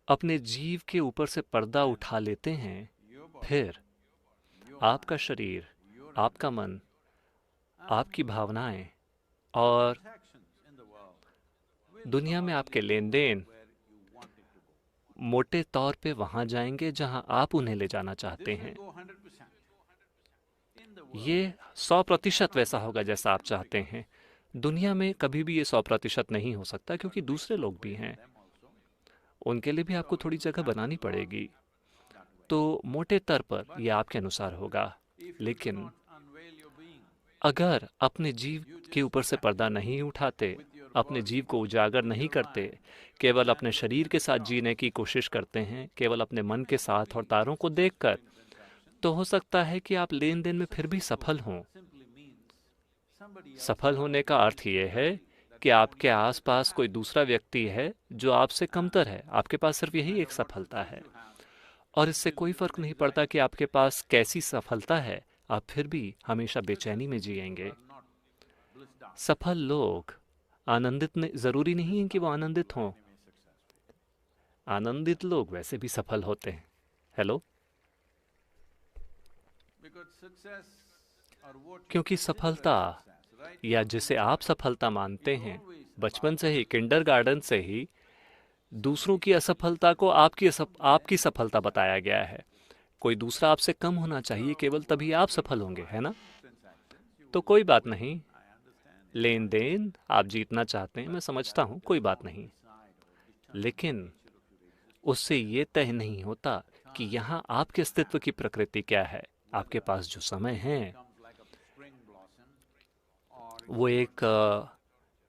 Speaker 1: अपने जीव के ऊपर से पर्दा उठा लेते हैं,
Speaker 2: your body,
Speaker 1: फिर
Speaker 2: your
Speaker 1: आपका शरीर,
Speaker 2: your
Speaker 1: आपका मन, आपकी भावनाएं और
Speaker 2: actions in the world will
Speaker 1: दुनिया में आपके लेन then
Speaker 2: where you want it to go.
Speaker 1: मोटे तौर पे वहां जाएंगे जहां आप उन्हें ले जाना चाहते
Speaker 2: This
Speaker 1: हैं।
Speaker 2: will go 100%. In the world,
Speaker 1: ये 100% वैसा होगा जैसा आप चाहते हैं। दुनिया में कभी भी ये 100% नहीं हो सकता, क्योंकि दूसरे लोग भी हैं,
Speaker 2: them also,
Speaker 1: उनके लिए भी आपको थोड़ी जगह बनानी पड़ेगी। तो मोटे तौर पर ये आपके अनुसार होगा,
Speaker 2: if you do
Speaker 1: लेकिन
Speaker 2: not unveil your being
Speaker 1: अगर अपने जीव के ऊपर से पर्दा नहीं उठाते, अपने जीव को उजागर नहीं करते, केवल अपने शरीर के साथ जीने की कोशिश करते हैं, केवल अपने मन के साथ और तारों को देखकर, तो हो सकता है कि आप लेन देन में फिर भी सफल हों।
Speaker 2: simply means somebody else
Speaker 1: सफल होने का अर्थ ये है कि आपके आसपास कोई दूसरा व्यक्ति है जो आपसे कमतर है। आपके पास सिर्फ यही एक सफलता है, और इससे कोई फर्क नहीं पड़ता कि आपके पास कैसी सफलता है, आप फिर भी हमेशा बेचैनी में जिएंगे।
Speaker 2: not blissed out,
Speaker 1: सफल लोग आनंदित जरूरी नहीं है कि वो आनंदित हों। आनंदित लोग वैसे भी सफल होते हैं। Hello,
Speaker 2: because success or what you
Speaker 1: क्योंकि
Speaker 2: consider
Speaker 1: सफलता
Speaker 2: as success, right?
Speaker 1: या जिसे आप सफलता मानते हैं, बचपन से ही, किंडरगार्टन से ही दूसरों की असफलता को आपकी सफलता बताया गया है। कोई दूसरा आपसे कम होना चाहिए, केवल तभी आप सफल होंगे, है ना? तो कोई बात नहीं, लेन देन आप जीतना चाहते हैं, मैं समझता हूँ, कोई बात नहीं, लेकिन उससे ये तय नहीं होता कि यहाँ आपके अस्तित्व की प्रकृति क्या है। आपके पास जो समय है
Speaker 2: Becomes like a spring blossom or
Speaker 1: वो एक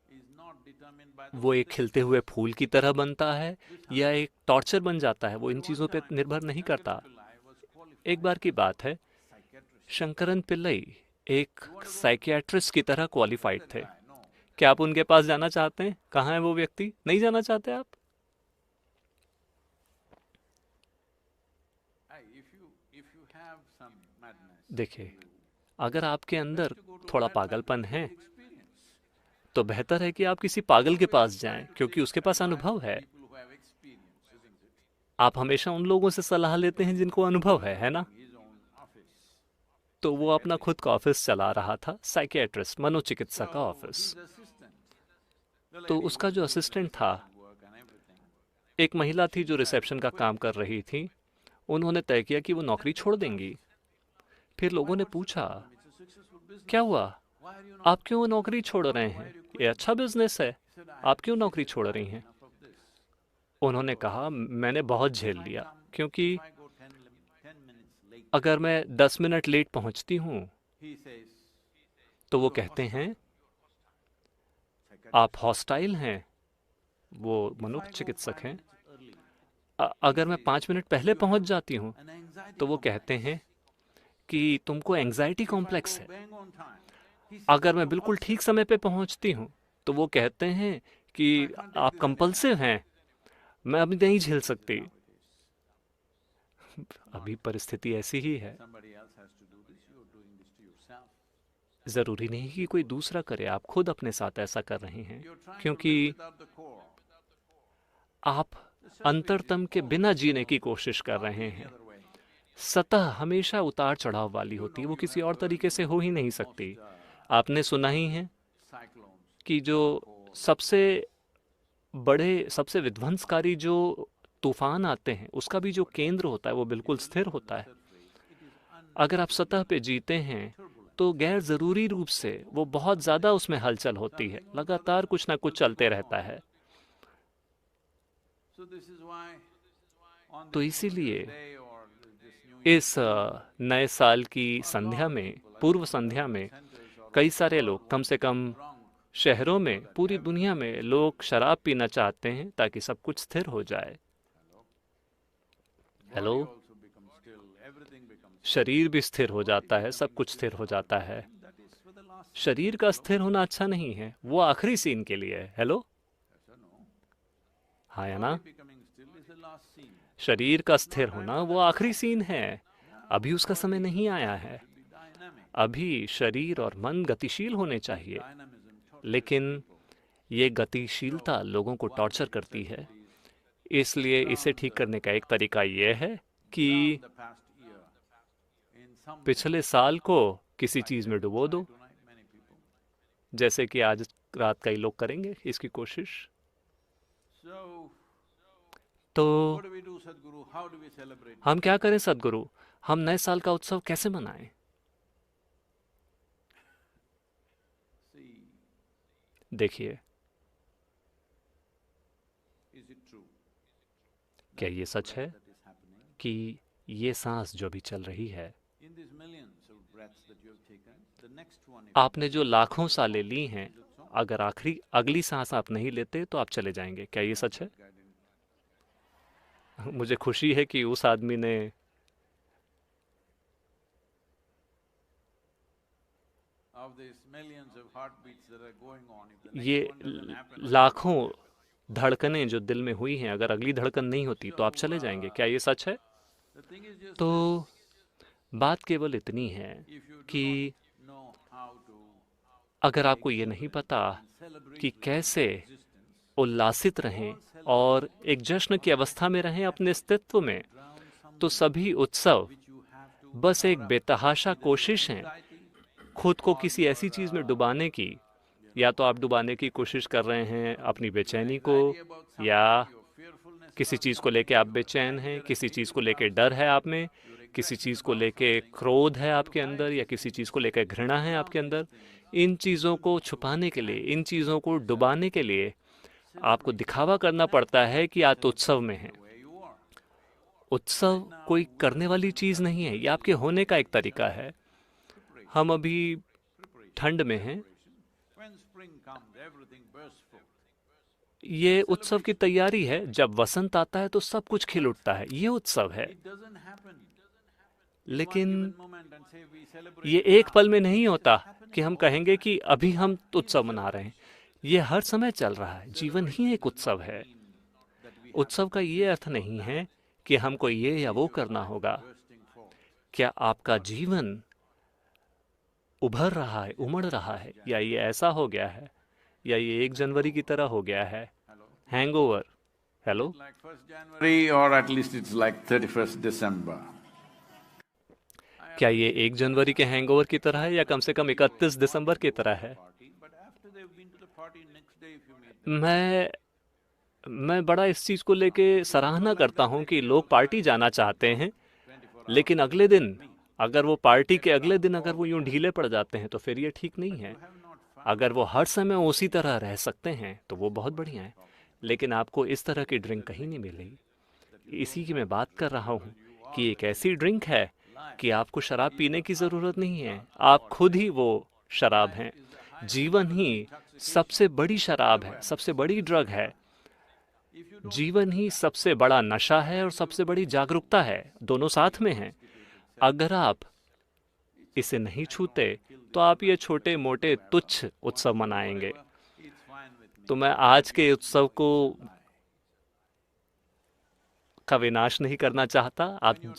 Speaker 2: is not determined by the
Speaker 1: वो एक खिलते हुए फूल की तरह बनता है या एक टॉर्चर बन जाता है, वो इन चीज़ों पे निर्भर नहीं करता।
Speaker 2: Pillai was qualified
Speaker 1: एक बार की बात है,
Speaker 2: psychiatrist.
Speaker 1: शंकरन पिल्लई एक साइकियाट्रिस्ट की तरह क्वालिफाइड थे।
Speaker 2: No.
Speaker 1: क्या आप उनके पास जाना चाहते हैं? कहाँ है वो व्यक्ति? नहीं जाना चाहते आप?
Speaker 2: If you have some madness,
Speaker 1: देखिए, अगर आपके अंदर
Speaker 2: to go to
Speaker 1: थोड़ा
Speaker 2: that
Speaker 1: पागलपन है,
Speaker 2: experience.
Speaker 1: तो बेहतर है कि आप किसी पागल के पास जाएं, क्योंकि उसके पास अनुभव है।
Speaker 2: People who have experience, isn't it?
Speaker 1: आप हमेशा उन लोगों से सलाह लेते हैं जिनको अनुभव है ना?
Speaker 2: His own office.
Speaker 1: तो वो अपना खुद का ऑफिस चला रहा था, साइकियाट्रिस्ट, मनोचिकित्सा का ऑफिस।
Speaker 2: His assistant. The
Speaker 1: तो
Speaker 2: lady
Speaker 1: उसका
Speaker 2: who
Speaker 1: जो
Speaker 2: did the
Speaker 1: असिस्टेंट था,
Speaker 2: reception work and everything.
Speaker 1: एक महिला थी जो रिसेप्शन का काम कर रही थी। उन्होंने तय किया कि वो नौकरी छोड़ देंगी। फिर लोगों ने पूछा,
Speaker 2: It's a successful business.
Speaker 1: क्या हुआ,
Speaker 2: Why are you not?
Speaker 1: आप क्यों नौकरी छोड़ रहे हैं? ये अच्छा बिजनेस है,
Speaker 2: He said,
Speaker 1: आप क्यों नौकरी छोड़ रही हैं?
Speaker 2: enough of this.
Speaker 1: उन्होंने कहा, मैंने बहुत झेल लिया, क्योंकि
Speaker 2: If I go 10 minutes late,
Speaker 1: अगर मैं 10 मिनट लेट पहुंचती हूँ
Speaker 2: he says,
Speaker 1: तो वो कहते हैं आप हॉस्टाइल हैं। वो मनोचिकित्सक हैं।
Speaker 2: early,
Speaker 1: अगर मैं 5 मिनट पहले पहुंच जाती हूँ
Speaker 2: an anxiety
Speaker 1: तो वो कहते हैं कि तुमको एंजाइटी कॉम्प्लेक्स है।
Speaker 2: bang on time. He says,
Speaker 1: अगर मैं बिल्कुल ठीक समय पे पहुंचती हूँ तो वो कहते हैं कि आप कंपल्सिव हैं, मैं अभी नहीं झेल सकती। अभी परिस्थिति ऐसी ही है।
Speaker 2: somebody else has to do this. You're doing this to yourself.
Speaker 1: ज़रूरी नहीं कि कोई दूसरा करे, आप खुद अपने साथ ऐसा कर रहे हैं,
Speaker 2: You're trying to
Speaker 1: क्योंकि
Speaker 2: live without the core.
Speaker 1: आप अंतरतम के बिना जीने की कोशिश कर रहे
Speaker 2: The
Speaker 1: हैं।
Speaker 2: other way.
Speaker 1: सतह हमेशा उतार चढ़ाव वाली होती है, वो किसी और तरीके से हो ही नहीं सकती। आपने सुना ही है
Speaker 2: Cyclones.
Speaker 1: कि जो सबसे बड़े, सबसे विध्वंसकारी जो तूफान आते हैं, उसका भी जो केंद्र होता है वो बिल्कुल स्थिर होता है।
Speaker 2: It is
Speaker 1: अगर आप सतह पे जीते हैं तो गैर ज़रूरी रूप से वो बहुत ज़्यादा उसमें हलचल होती है, लगातार कुछ ना कुछ चलते रहता है। तो इसीलिए इस नए साल की संध्या में, पूर्व संध्या में, कई सारे लोग, कम से कम शहरों में, पूरी दुनिया में लोग शराब पीना चाहते हैं ताकि सब कुछ स्थिर हो जाए। हेलो। शरीर भी स्थिर हो जाता है, सब कुछ स्थिर हो जाता है। शरीर का स्थिर होना अच्छा नहीं है, वो आखिरी सीन के लिए है। हेलो। हाँ या ना? शरीर का स्थिर होना वो आखिरी सीन है, अभी उसका समय नहीं आया है। अभी शरीर और मन गतिशील होने चाहिए, लेकिन ये गतिशीलता लोगों को टॉर्चर करती है। इसलिए इसे ठीक करने का एक तरीका ये है कि पिछले साल को किसी चीज़ में डुबो दो, जैसे कि आज रात कई लोग करेंगे इसकी कोशिश। तो हम क्या करें सद्गुरु? हम नए साल का उत्सव कैसे मनाएं? देखिए, क्या ये सच है कि ये सांस जो भी चल रही है, आपने जो लाखों सालें ली हैं, अगर अगली सांस आप नहीं लेते तो आप चले जाएंगे, क्या ये सच है? मुझे खुशी है कि उस आदमी ने ये लाखों धड़कनें जो दिल में हुई हैं, अगर अगली धड़कन नहीं होती तो आप चले जाएंगे, क्या ये सच है? तो बात केवल इतनी है कि अगर आपको ये नहीं पता कि कैसे उल्लासित रहें और एक जश्न की अवस्था में रहें अपने अस्तित्व में, तो सभी उत्सव बस एक बेतहाशा कोशिश हैं खुद को किसी ऐसी चीज़ में डुबाने की। या तो आप डुबाने की कोशिश कर रहे हैं अपनी बेचैनी को, या किसी चीज़ को लेके आप बेचैन हैं, किसी चीज़ को लेके डर है आप में, किसी चीज़ को लेके क्रोध है आपके अंदर, या किसी चीज़ को लेकर घृणा है आपके अंदर। इन चीज़ों को छुपाने के लिए, इन चीज़ों को डुबाने के लिए आपको दिखावा करना पड़ता है कि आप उत्सव में हैं। उत्सव कोई करने वाली चीज़ नहीं है, ये आपके होने का एक तरीका है। हम अभी ठंड में हैं, ये उत्सव की तैयारी है। जब वसंत आता है तो सब कुछ खिल उठता है, ये उत्सव है। लेकिन ये एक पल में नहीं होता कि हम कहेंगे कि अभी हम उत्सव मना रहे हैं। ये हर समय चल रहा है, जीवन ही एक उत्सव है। उत्सव का ये अर्थ नहीं है कि हमको ये या वो करना होगा। क्या आपका जीवन उभर रहा है, उमड़ रहा है, या ये ऐसा हो गया है, या ये 1 जनवरी की तरह हो गया है, hangover? Hello.
Speaker 2: or at least it's like 31st December.
Speaker 1: क्या ये 1 जनवरी के हैंगओवर की तरह है, या कम से कम 31 दिसंबर की तरह है? मैं बड़ा इस चीज़ को लेके सराहना करता हूँ कि लोग पार्टी जाना चाहते हैं, लेकिन अगले दिन, अगर वो पार्टी के अगले दिन अगर वो यूं ढीले पड़ जाते हैं तो फिर ये ठीक नहीं है। अगर वो हर समय उसी तरह रह सकते हैं तो वो बहुत बढ़िया है, लेकिन आपको इस तरह की ड्रिंक कहीं नहीं मिलेगी। इसी की मैं बात कर रहा हूँ कि एक ऐसी ड्रिंक है कि आपको शराब पीने की ज़रूरत नहीं है, आप खुद ही वो शराब हैं। जीवन ही सबसे बड़ी शराब है, सबसे बड़ी ड्रग है। जीवन ही सबसे बड़ा नशा है और सबसे बड़ी जागरूकता है, दोनों साथ में हैं। अगर आप इसे नहीं छूते तो आप ये छोटे मोटे तुच्छ उत्सव मनाएंगे। तो मैं आज के उत्सव का विनाश नहीं करना चाहता।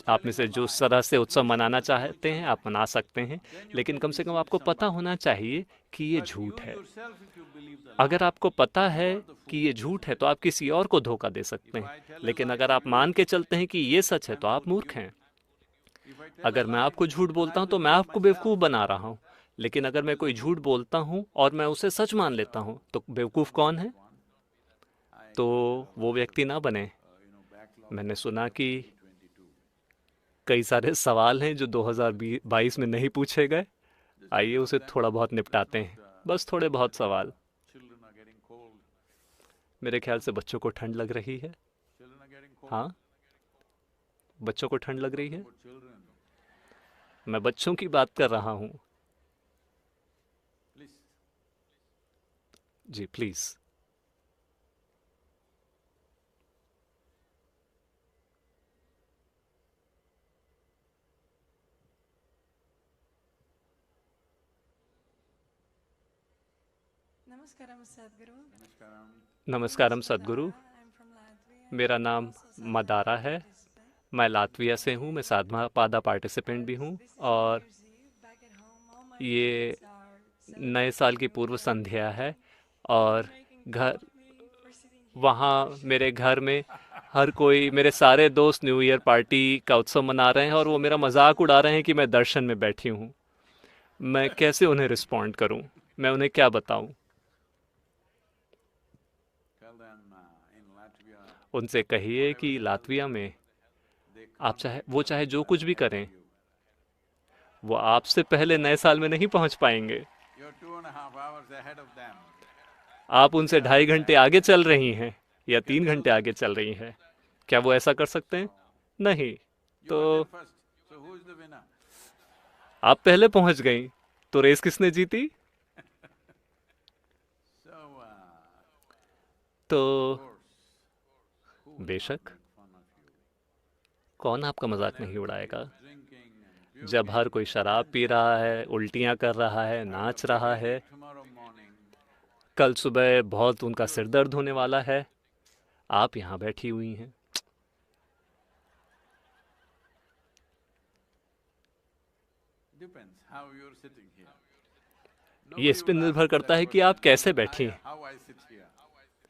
Speaker 1: आप में से जो इस तरह से उत्सव मनाना चाहते हैं आप मना सकते हैं, लेकिन कम से कम आपको पता होना चाहिए कि ये झूठ है। अगर आपको पता है कि ये झूठ है तो आप किसी और को धोखा दे सकते हैं, लेकिन अगर आप मान के चलते हैं कि ये सच है तो आप मूर्ख हैं। अगर मैं आपको झूठ बोलता हूं तो मैं आपको बेवकूफ़ बना रहा हूं, लेकिन अगर मैं कोई झूठ बोलता हूं और मैं उसे सच मान लेता हूं तो बेवकूफ़ कौन है? तो वो व्यक्ति ना बने। मैंने सुना कि कई सारे सवाल हैं जो 2022 में नहीं पूछे गए।
Speaker 2: Just
Speaker 1: आइए
Speaker 2: because
Speaker 1: उसे
Speaker 2: then
Speaker 1: थोड़ा बहुत
Speaker 2: let's
Speaker 1: निपटाते
Speaker 2: not
Speaker 1: हैं। बस थोड़े बहुत
Speaker 2: say
Speaker 1: सवाल।
Speaker 2: children are getting cold.
Speaker 1: मेरे ख्याल से बच्चों को ठंड लग रही है।
Speaker 2: Children are getting cold.
Speaker 1: हाँ, बच्चों को ठंड लग रही
Speaker 2: Talking
Speaker 1: है।
Speaker 2: about children.
Speaker 1: मैं बच्चों की बात कर रहा हूँ।
Speaker 2: Please.
Speaker 1: जी please.
Speaker 3: Namaskaram, Sadhguru.
Speaker 2: Namaskaram.
Speaker 3: My name
Speaker 1: namaskaram
Speaker 3: is
Speaker 1: Sadhguru.
Speaker 3: Madara. I'm from Latvia.
Speaker 1: मेरा
Speaker 3: I'm
Speaker 1: नाम
Speaker 3: also Sadhana
Speaker 1: मदारा है।
Speaker 3: participant.
Speaker 1: मैं लातविया से हूँ। मैं साधना पादा पार्टिसिपेंट भी हूँ।
Speaker 3: This is New
Speaker 1: और
Speaker 3: Year's Eve. Back at home, all my
Speaker 1: ये
Speaker 3: friends are
Speaker 1: नए साल की
Speaker 3: celebrating New
Speaker 1: पूर्व
Speaker 3: Year
Speaker 1: संध्या
Speaker 3: with
Speaker 1: है।
Speaker 3: me.
Speaker 1: और
Speaker 3: They're making fun
Speaker 1: घर
Speaker 3: of me for sitting here.
Speaker 1: वहाँ मेरे घर में हर कोई, मेरे सारे दोस्त न्यू ईयर पार्टी का उत्सव मना रहे हैं और वो मेरा मजाक उड़ा रहे हैं कि मैं दर्शन में बैठी हूँ। मैं कैसे उन्हें रिस्पॉन्ड करूँ? मैं उन्हें क्या बताऊँ?
Speaker 2: Tell them in Latvia,
Speaker 1: उनसे कहिए
Speaker 2: whatever
Speaker 1: कि
Speaker 2: the hell
Speaker 1: लातविया में
Speaker 2: they
Speaker 1: आप
Speaker 2: can't reach
Speaker 1: वो
Speaker 2: out
Speaker 1: चाहे
Speaker 2: to
Speaker 1: जो
Speaker 2: you
Speaker 1: कुछ भी
Speaker 2: ahead of
Speaker 1: करें,
Speaker 2: you.
Speaker 1: वो आपसे पहले नए साल में नहीं पहुँच पाएंगे।
Speaker 2: You're 2.5 hours ahead of them.
Speaker 1: आप उनसे 2.5 घंटे आगे चल रही हैं या 3 घंटे आगे चल रही हैं। क्या वो ऐसा कर सकते हैं? नहीं।
Speaker 2: You
Speaker 1: तो
Speaker 2: were there first. So who is the winner?
Speaker 1: आप पहले पहुंच गई, तो रेस किसने जीती?
Speaker 2: So,
Speaker 1: तो
Speaker 2: of course, who will not
Speaker 1: बेशक,
Speaker 2: make fun of you?
Speaker 1: कौन आपका
Speaker 2: When
Speaker 1: मजाक नहीं
Speaker 2: everybody
Speaker 1: उड़ाएगा?
Speaker 2: is drinking and
Speaker 1: जब हर
Speaker 2: puking
Speaker 1: कोई
Speaker 2: and
Speaker 1: शराब पी
Speaker 2: dancing,
Speaker 1: रहा है, उल्टियां कर रहा है,
Speaker 2: having a
Speaker 1: नाच
Speaker 2: big
Speaker 1: रहा है,
Speaker 2: headache tomorrow morning,
Speaker 1: कल सुबह बहुत उनका
Speaker 2: you're
Speaker 1: सिर
Speaker 2: sitting
Speaker 1: दर्द होने
Speaker 2: here.
Speaker 1: वाला है, आप यहाँ बैठी हुई हैं।
Speaker 2: Depends how you're sitting here.
Speaker 1: ये
Speaker 2: Nobody
Speaker 1: इस पे
Speaker 2: will ask
Speaker 1: निर्भर
Speaker 2: me that
Speaker 1: करता है कि आप
Speaker 2: question,
Speaker 1: कैसे बैठी हैं।
Speaker 2: how I sit here.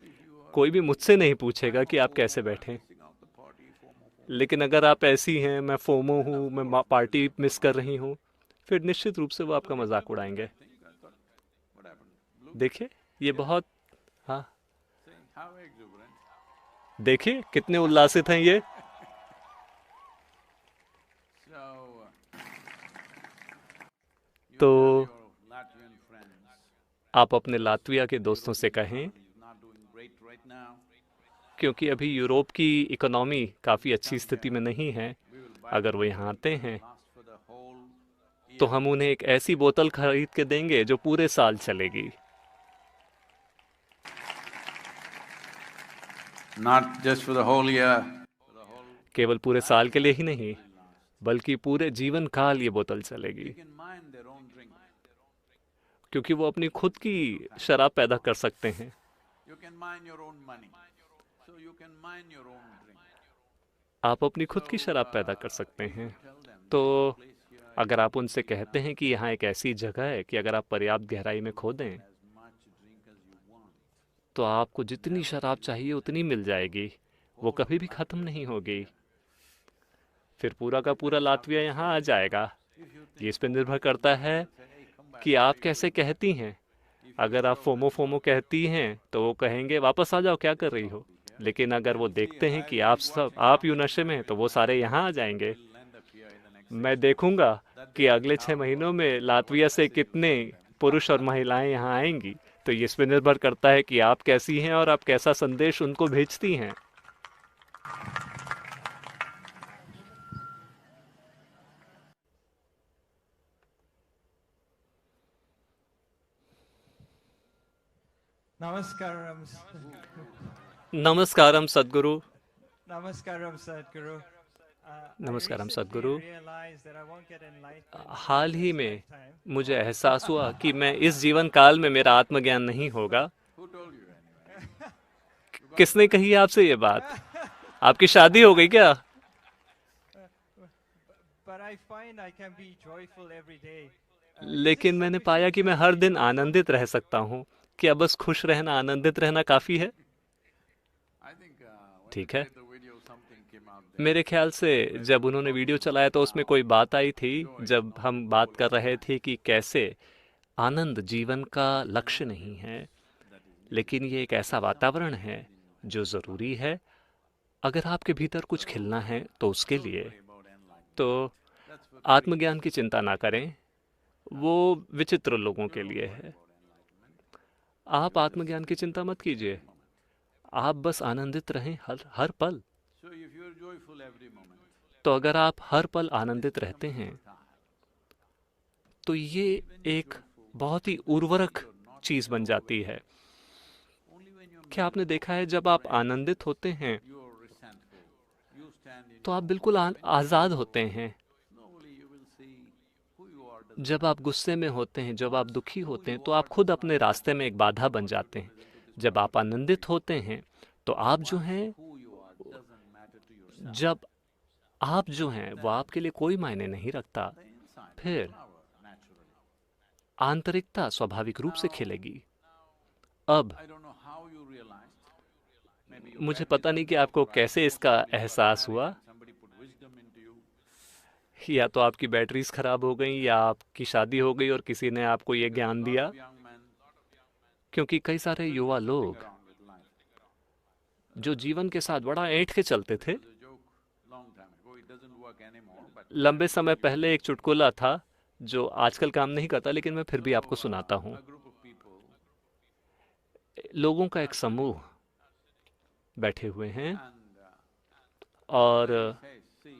Speaker 2: If you are,
Speaker 1: कोई भी मुझसे नहीं पूछेगा
Speaker 2: I'm a
Speaker 1: कि आप कैसे
Speaker 2: FOMO, I'm
Speaker 1: बैठे।
Speaker 2: missing out the party, FOMO.
Speaker 1: लेकिन अगर आप ऐसी हैं, मैं फोमो
Speaker 2: Then
Speaker 1: हूँ,
Speaker 2: of
Speaker 1: मैं
Speaker 2: course there is
Speaker 1: party
Speaker 2: no
Speaker 1: miss
Speaker 2: fun
Speaker 1: कर
Speaker 2: on
Speaker 1: रही
Speaker 2: you.
Speaker 1: हूँ, फिर निश्चित रूप से वो आपका
Speaker 2: Look at
Speaker 1: मजाक
Speaker 2: you, what did
Speaker 1: उड़ाएंगे।
Speaker 2: I think? I thought, what happened? Blue?
Speaker 1: देखिए, ये बहुत, हाँ,
Speaker 2: See, how exuberant.
Speaker 1: देखिए कितने उल्लासित हैं ये।
Speaker 2: So, you
Speaker 1: तो
Speaker 2: tell your Latvian friends,
Speaker 1: आप अपने लातविया के दोस्तों से कहें,
Speaker 2: economy is not doing great right now.
Speaker 1: क्योंकि अभी यूरोप की इकोनॉमी काफ़ी अच्छी
Speaker 2: Come
Speaker 1: स्थिति
Speaker 2: here.
Speaker 1: में नहीं है।
Speaker 2: We will buy
Speaker 1: अगर
Speaker 2: them
Speaker 1: वो
Speaker 2: a
Speaker 1: यहाँ
Speaker 2: drink
Speaker 1: आते
Speaker 2: that
Speaker 1: हैं
Speaker 2: will last for the whole
Speaker 1: तो
Speaker 2: year.
Speaker 1: हम उन्हें एक ऐसी बोतल खरीद के देंगे जो पूरे साल चलेगी।
Speaker 2: Not just for the whole year, for the whole
Speaker 1: केवल पूरे साल के लिए ही नहीं,
Speaker 2: will last.
Speaker 1: बल्कि पूरे जीवन काल ये बोतल
Speaker 2: They
Speaker 1: चलेगी।
Speaker 2: can mine their own drink.
Speaker 1: क्योंकि वो अपनी खुद की शराब पैदा कर सकते हैं।
Speaker 2: You can mine your own money. So you can mine your own drink.
Speaker 1: आप अपनी खुद की
Speaker 2: So,
Speaker 1: शराब पैदा कर सकते
Speaker 2: if you
Speaker 1: हैं।
Speaker 2: tell them
Speaker 1: तो
Speaker 2: there is a place here,
Speaker 1: अगर
Speaker 2: you
Speaker 1: आप
Speaker 2: can
Speaker 1: उनसे
Speaker 2: drink
Speaker 1: कहते
Speaker 2: enough,
Speaker 1: हैं कि यहाँ एक ऐसी जगह है कि अगर आप पर्याप्त गहराई में खो दें,
Speaker 2: as much drink as you want.
Speaker 1: तो आपको जितनी शराब चाहिए उतनी मिल जाएगी, वो
Speaker 2: Whole
Speaker 1: कभी
Speaker 2: of
Speaker 1: भी
Speaker 2: Latvia
Speaker 1: ख़त्म
Speaker 2: will
Speaker 1: नहीं
Speaker 2: be
Speaker 1: होगी।
Speaker 2: here.
Speaker 1: फिर पूरा का पूरा
Speaker 2: Depends how
Speaker 1: लातविया
Speaker 2: you
Speaker 1: यहाँ आ
Speaker 2: say.
Speaker 1: जाएगा।
Speaker 2: If you
Speaker 1: ये इस
Speaker 2: think
Speaker 1: पे
Speaker 2: FOMO
Speaker 1: निर्भर
Speaker 2: is
Speaker 1: करता
Speaker 2: good,
Speaker 1: है
Speaker 2: they'll say, hey, come back.
Speaker 1: कि
Speaker 2: What
Speaker 1: आप
Speaker 2: are you
Speaker 1: कैसे
Speaker 2: doing here?
Speaker 1: कहती हैं।
Speaker 2: If you
Speaker 1: अगर आप
Speaker 2: show
Speaker 1: FOMO
Speaker 2: them
Speaker 1: FOMO
Speaker 2: not
Speaker 1: कहती हैं तो वो कहेंगे वापस आ जाओ, क्या कर रही हो। लेकिन अगर वो
Speaker 2: Let me see,
Speaker 1: देखते हैं
Speaker 2: I
Speaker 1: कि
Speaker 2: will
Speaker 1: आप
Speaker 2: be
Speaker 1: सब
Speaker 2: watching
Speaker 1: आप
Speaker 2: how
Speaker 1: यूं
Speaker 2: many
Speaker 1: नशे में हैं, तो
Speaker 2: Latvian
Speaker 1: वो सारे
Speaker 2: Americans
Speaker 1: यहाँ आ जाएंगे।
Speaker 2: will end up here in the next 6
Speaker 1: मैं
Speaker 2: months.
Speaker 1: देखूंगा
Speaker 2: That
Speaker 1: कि
Speaker 2: they
Speaker 1: अगले
Speaker 2: can
Speaker 1: 6
Speaker 2: count
Speaker 1: महीनों
Speaker 2: on
Speaker 1: में
Speaker 2: what
Speaker 1: लातविया से
Speaker 2: message you
Speaker 1: कितने
Speaker 2: send them.
Speaker 1: पुरुष और महिलाएं यहाँ आएंगी। तो ये इस पे निर्भर करता है कि आप कैसी हैं और आप कैसा संदेश उनको भेजती हैं।
Speaker 4: Namaskaram.
Speaker 1: नमस्कारम Sadhguru.
Speaker 4: Namaskaram, Sadhguru.
Speaker 1: नमस्कारम
Speaker 4: I
Speaker 1: Sadhguru.
Speaker 4: recently realized that I won't get enlightenment in
Speaker 1: hall he
Speaker 4: this
Speaker 1: में
Speaker 4: lifetime.
Speaker 1: मुझे एहसास हुआ कि मैं इस जीवन काल में मेरा आत्मज्ञान नहीं होगा।
Speaker 2: Who told you anyway?
Speaker 1: किसने कही आपसे ये बात? आपकी शादी हो गई क्या?
Speaker 4: But I find I can be joyful every day.
Speaker 1: लेकिन मैंने पाया कि मैं हर दिन आनंदित रह सकता हूँ। क्या बस खुश रहना, आनंदित रहना काफ़ी है?
Speaker 2: I think when
Speaker 1: ठीक
Speaker 2: they
Speaker 1: है।
Speaker 2: played the video, something came out there.
Speaker 1: मेरे ख्याल से जब उन्होंने वीडियो चलाया तो उसमें कोई बात आई थी, जब हम बात कर रहे थे कि कैसे आनंद जीवन का लक्ष्य नहीं है, लेकिन ये एक ऐसा वातावरण है जो ज़रूरी है। अगर आपके भीतर कुछ खिलना है तो उसके लिए
Speaker 2: About enlightenment.
Speaker 1: तो
Speaker 2: That's for
Speaker 1: आत्मज्ञान की चिंता ना करें, वो विचित्र लोगों के लिए है। आप आत्मज्ञान की चिंता मत कीजिए, आप बस आनंदित रहें हर हर पल।
Speaker 2: So if you're joyful every moment,
Speaker 1: तो अगर आप हर पल आनंदित रहते
Speaker 2: becomes
Speaker 1: हैं
Speaker 2: your time.
Speaker 1: तो ये एक बहुत ही उर्वरक चीज़ बन जाती है।
Speaker 2: Only when you're
Speaker 1: क्या आपने देखा है, जब आप आनंदित होते हैं
Speaker 2: you're resentful, you stand in
Speaker 1: तो आप
Speaker 2: your
Speaker 1: बिल्कुल आज़ाद होते हैं।
Speaker 2: slowly you will see who you are doesn't
Speaker 1: जब आप गुस्से में होते हैं, जब आप दुखी होते हैं, तो आप खुद अपने रास्ते में एक बाधा बन जाते हैं। जब आप आनंदित होते हैं तो आप जो हैं,
Speaker 2: who you are doesn't matter to yourself.
Speaker 1: जब आप जो हैं वो आपके लिए कोई मायने नहीं रखता,
Speaker 2: The inside
Speaker 1: फिर
Speaker 2: flower naturally.
Speaker 1: आंतरिकता स्वाभाविक रूप से खिलेगी। अब
Speaker 2: I don't know how you realized. Maybe your
Speaker 1: मुझे
Speaker 2: batteries
Speaker 1: पता
Speaker 2: are
Speaker 1: नहीं कि
Speaker 2: so
Speaker 1: आपको
Speaker 2: bright,
Speaker 1: कैसे
Speaker 2: so
Speaker 1: इसका
Speaker 2: suddenly you are
Speaker 1: एहसास
Speaker 2: married
Speaker 1: हुआ।
Speaker 2: and somebody put wisdom into you.
Speaker 1: या तो आपकी बैटरीज खराब हो गई, या आपकी शादी हो गई और किसी ने आपको ये ज्ञान
Speaker 2: Lot
Speaker 1: दिया।
Speaker 2: of young men
Speaker 1: क्योंकि कई सारे युवा
Speaker 2: slipping
Speaker 1: लोग
Speaker 2: around with life.
Speaker 1: जो जीवन के साथ बड़ा ऐंठ के चलते थे,
Speaker 2: It was a joke long time ago. It doesn't work anymore. But
Speaker 1: लंबे समय पहले एक चुटकुला था जो आजकल काम नहीं करता, लेकिन मैं फिर भी आपको सुनाता हूँ।
Speaker 2: a group of people
Speaker 1: लोगों का एक समूह बैठे हुए हैं
Speaker 2: and
Speaker 1: और
Speaker 2: says, see,